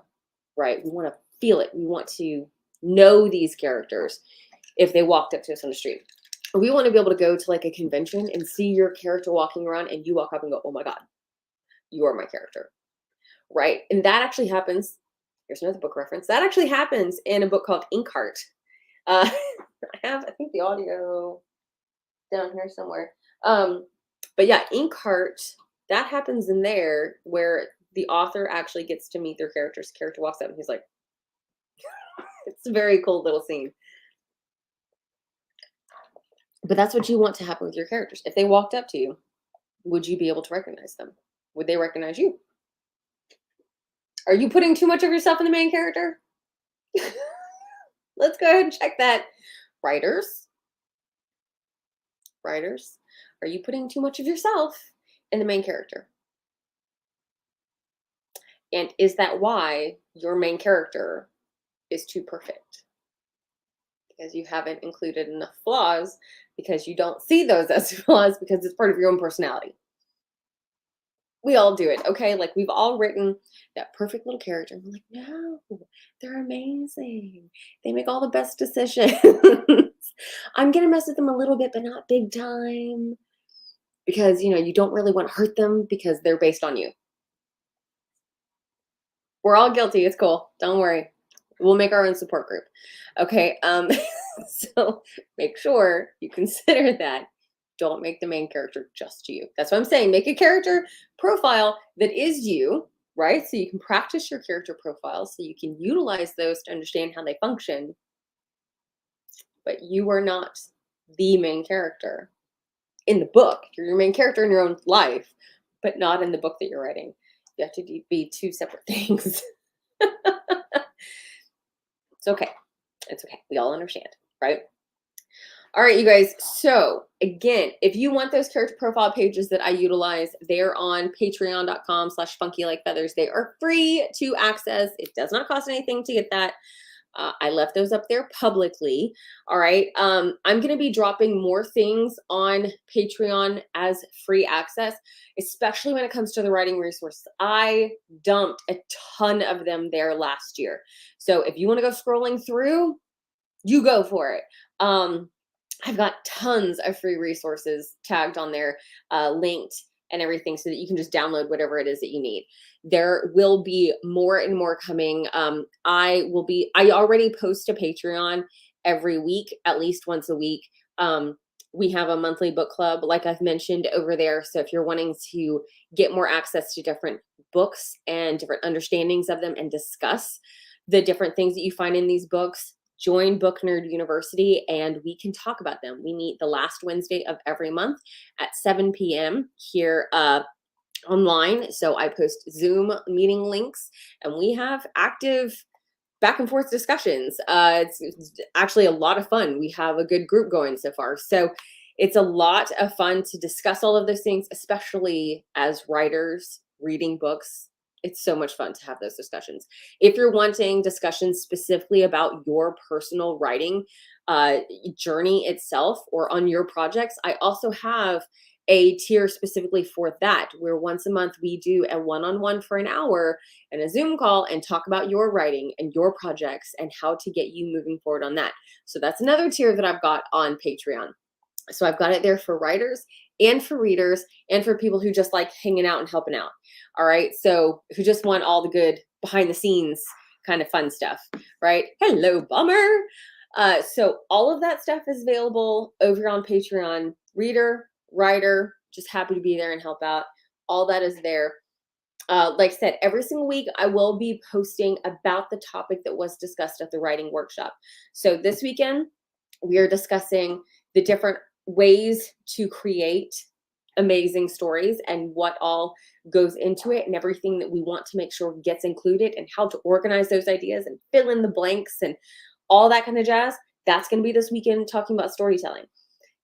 right? We want to feel it. We want to know these characters if they walked up to us on the street. We want to be able to go to like a convention and see your character walking around and you walk up and go, oh my God, you are my character, right? And that actually happens. Here's another book reference. That actually happens in a book called Inkheart. I think the audio down here somewhere. But yeah, Inkheart, that happens in there where the author actually gets to meet their characters. The character walks up and he's like, it's a very cool little scene. But that's what you want to happen with your characters. If they walked up to you, would you be able to recognize them? Would they recognize you? Are you putting too much of yourself in the main character? Let's go ahead and check that. Writers, are you putting too much of yourself in the main character? And is that why your main character is too perfect? Because you haven't included enough flaws, because you don't see those as flaws, because it's part of your own personality. We all do it, okay? Like, we've all written that perfect little character, and we're like, no, they're amazing. They make all the best decisions. I'm gonna mess with them a little bit, but not big time. Because, you don't really want to hurt them because they're based on you. We're all guilty. It's cool. Don't worry. We'll make our own support group. Okay. So make sure you consider that. Don't make the main character just you. That's what I'm saying. Make a character profile that is you, right? So you can practice your character profiles, so you can utilize those to understand how they function. But you are not the main character in the book. You're your main character in your own life, but not in the book that you're writing. You have to be two separate things. It's okay. It's okay. We all understand, right? All right, you guys. So again, if you want those character profile pages that I utilize, they're on patreon.com/funkylikefeathers. They are free to access. It does not cost anything to get that. I left those up there publicly. All right. I'm going to be dropping more things on Patreon as free access, especially when it comes to the writing resources. I dumped a ton of them there last year. So if you want to go scrolling through, you go for it. I've got tons of free resources tagged on there, linked and everything, so that you can just download whatever it is that you need. There will be more and more coming. I already post to Patreon every week, at least once a week. We have a monthly book club, like I've mentioned over there. So if you're wanting to get more access to different books and different understandings of them and discuss the different things that you find in these books, join Book Nerd University and we can talk about them. We meet the last Wednesday of every month at 7 p.m. here online. So I post Zoom meeting links and we have active back and forth discussions. It's actually a lot of fun. We have a good group going so far. So it's a lot of fun to discuss all of those things, especially as writers reading books. It's so much fun to have those discussions. If you're wanting discussions specifically about your personal writing journey itself or on your projects, I also have a tier specifically for that, where once a month we do a one-on-one for an hour and a Zoom call and talk about your writing and your projects and how to get you moving forward on that. So that's another tier that I've got on Patreon. So I've got it there for writers and for readers and for people who just like hanging out and helping out. All right. So who just want all the good behind the scenes kind of fun stuff, right? Hello, bummer. So all of that stuff is available over on Patreon. Reader, writer, just happy to be there and help out. All that is there. Like I said, every single week I will be posting about the topic that was discussed at the writing workshop. So this weekend we are discussing the different ways to create amazing stories and what all goes into it and everything that we want to make sure gets included and how to organize those ideas and fill in the blanks and all that kind of jazz. That's going to be this weekend, talking about storytelling.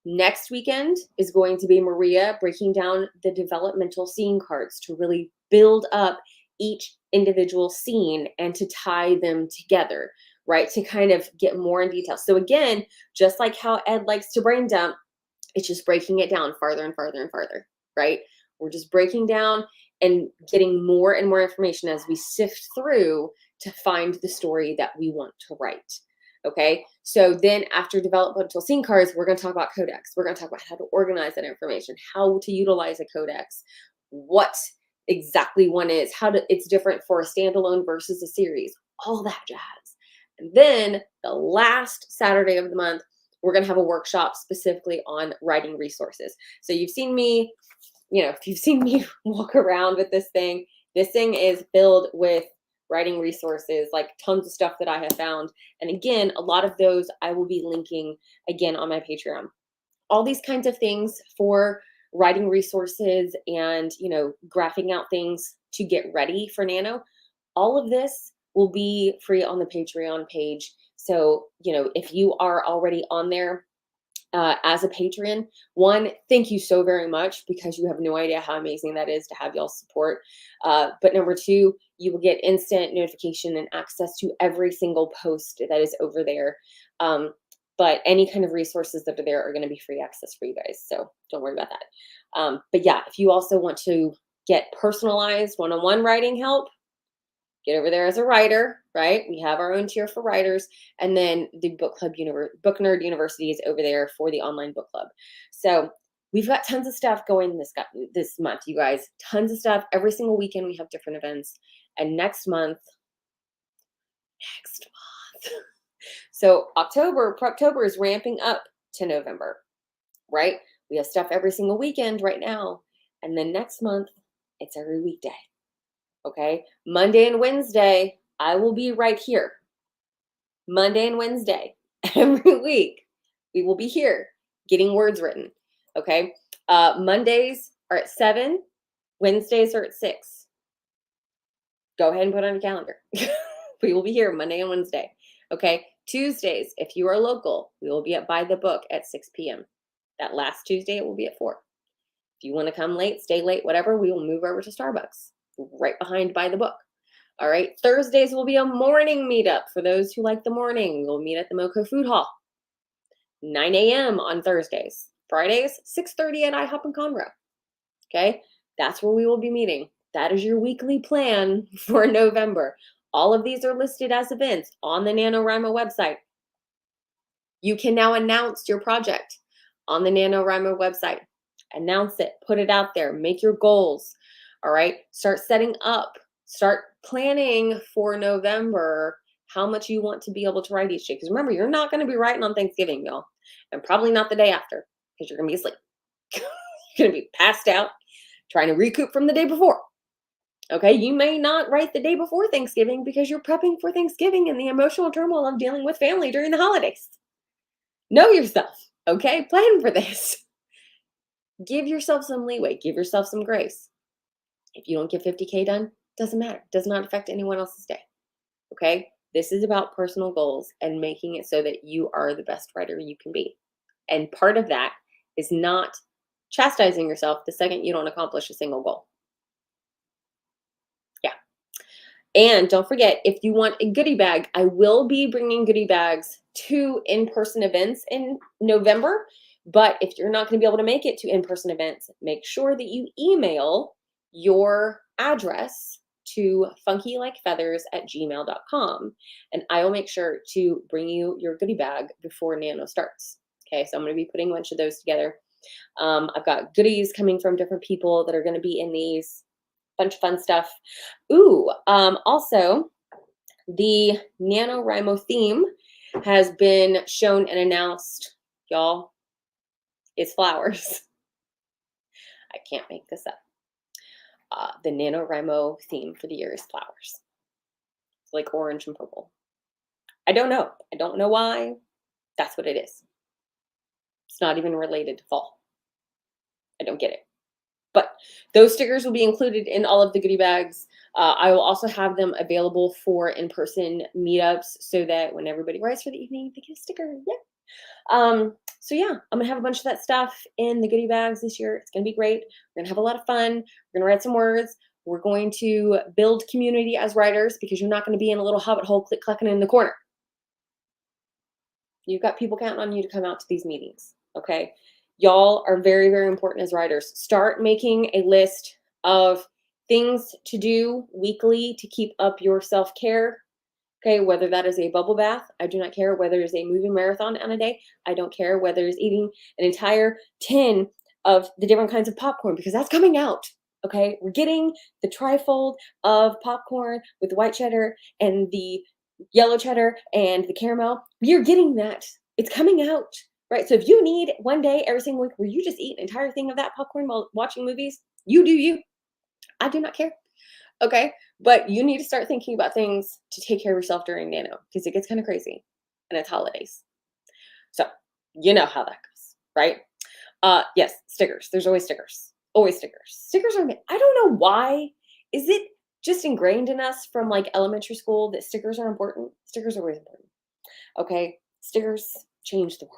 Next weekend is going to be Maria breaking down the developmental scene cards to really build up each individual scene and to tie them together, right? To kind of get more in detail. So again, just like how Ed likes to brain dump, it's just breaking it down farther and farther and farther, right? We're just breaking down and getting more and more information as we sift through to find the story that we want to write. Okay, so then after developmental scene cards, we're going to talk about codex. We're going to talk about how to organize that information, how to utilize a codex, what exactly one is, it's different for a standalone versus a series, all that jazz. And then the last Saturday of the month, we're going to have a workshop specifically on writing resources. So you've seen me, if you've seen me walk around with this thing is filled with writing resources, like tons of stuff that I have found. And again, a lot of those I will be linking again on my Patreon. All these kinds of things for writing resources and, graphing out things to get ready for Nano. All of this will be free on the Patreon page. So, if you are already on there as a patron, one, thank you so very much, because you have no idea how amazing that is to have y'all's support. But number two, you will get instant notification and access to every single post that is over there. But any kind of resources that are there are going to be free access for you guys. So don't worry about that. But yeah, if you also want to get personalized one-on-one writing help, get over there as a writer, right? We have our own tier for writers. And then the Book Nerd University is over there for the online book club. So we've got tons of stuff going this month, you guys. Tons of stuff. Every single weekend we have different events. And next month. So Preptober is ramping up to November, right? We have stuff every single weekend right now. And then next month, it's every weekday. Okay, Monday and Wednesday, I will be right here. Monday and Wednesday, every week, we will be here getting words written. Okay, Mondays are at 7, Wednesdays are at 6. Go ahead and put it on your calendar. We will be here Monday and Wednesday. Okay, Tuesdays, if you are local, we will be at By the Book at 6 p.m. That last Tuesday, it will be at 4. If you want to come late, stay late, whatever, we will move over to Starbucks, right behind By the Book. All right. Thursdays will be a morning meetup for those who like the morning. We'll meet at the Moco Food Hall, 9 a.m. on Thursdays. Fridays, 6:30 at IHOP in Conroe. Okay. That's where we will be meeting. That is your weekly plan for November. All of these are listed as events on the NaNoWriMo website. You can now announce your project on the NaNoWriMo website. Announce it, put it out there, make your goals. All right, start setting up, start planning for November how much you want to be able to write each day. Because remember, you're not going to be writing on Thanksgiving, y'all, and probably not the day after because you're going to be asleep. You're going to be passed out trying to recoup from the day before. Okay, you may not write the day before Thanksgiving because you're prepping for Thanksgiving and the emotional turmoil of dealing with family during the holidays. Know yourself, okay? Plan for this. Give yourself some leeway. Give yourself some grace. If you don't get 50K done, doesn't matter. It does not affect anyone else's day, okay? This is about personal goals and making it so that you are the best writer you can be. And part of that is not chastising yourself the second you don't accomplish a single goal. And don't forget, if you want a goodie bag, I will be bringing goodie bags to in-person events in November. But if you're not going to be able to make it to in-person events, make sure that you email your address to funkylikefeathers@gmail.com. And I will make sure to bring you your goodie bag before Nano starts. Okay, so I'm going to be putting a bunch of those together. I've got goodies coming from different people that are going to be in these. Bunch of fun stuff. Ooh, also, the NaNoWriMo theme has been shown and announced. Y'all, it's flowers. I can't make this up. The NaNoWriMo theme for the year is flowers. It's like orange and purple. I don't know. I don't know why. That's what it is. It's not even related to fall. I don't get it. But those stickers will be included in all of the goodie bags. I will also have them available for in-person meetups so that when everybody writes for the evening, they get a sticker. Yeah. So yeah, I'm gonna have a bunch of that stuff in the goodie bags this year. It's gonna be great. We're gonna have a lot of fun. We're gonna write some words. We're going to build community as writers because you're not gonna be in a little hobbit hole click-clacking in the corner. You've got people counting on you to come out to these meetings, okay? Y'all are very, very important as writers. Start making a list of things to do weekly to keep up your self-care. Okay, whether that is a bubble bath, I do not care. Whether it's a moving marathon on a day, I don't care. Whether it's eating an entire tin of the different kinds of popcorn, because that's coming out. Okay, we're getting the trifold of popcorn with the white cheddar and the yellow cheddar and the caramel. You're getting that. It's coming out. Right, so if you need one day every single week where you just eat an entire thing of that popcorn while watching movies, you do you. I do not care. Okay, but you need to start thinking about things to take care of yourself during Nano because it gets kind of crazy and it's holidays. So you know how that goes, right? Yes, stickers. There's always stickers. Always stickers. Stickers are, I don't know why. Is it just ingrained in us from like elementary school that stickers are important? Stickers are always important. Okay, stickers change the world.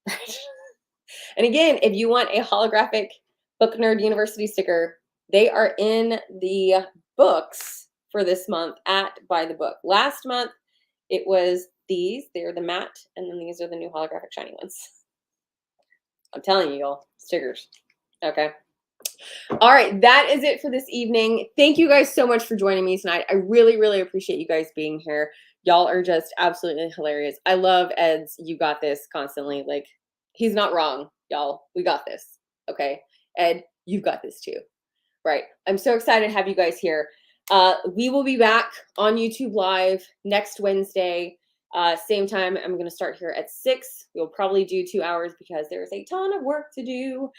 Right. And again, if you want a holographic Book Nerd University sticker, they are in the books for this month at Buy the Book. Last month, it was these. They're the matte, and then these are the new holographic shiny ones. I'm telling you, y'all, stickers. Okay. All right, that is it for this evening. Thank you guys so much for joining me tonight. I really, really appreciate you guys being here. Y'all are just absolutely hilarious. I love Ed's "You got this" constantly. Like, he's not wrong, y'all. We got this. Okay. Ed, you've got this too. Right. I'm so excited to have you guys here. We will be back on YouTube Live next Wednesday. Same time, I'm going to start here at 6. We'll probably do 2 hours because there's a ton of work to do.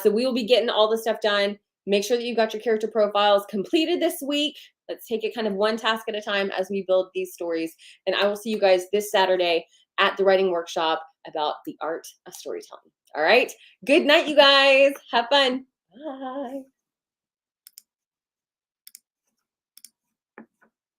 So we will be getting all the stuff done. Make sure that you've got your character profiles completed this week. Let's take it kind of one task at a time as we build these stories. And I will see you guys this Saturday at the writing workshop about the art of storytelling. All right. Good night, you guys. Have fun. Bye.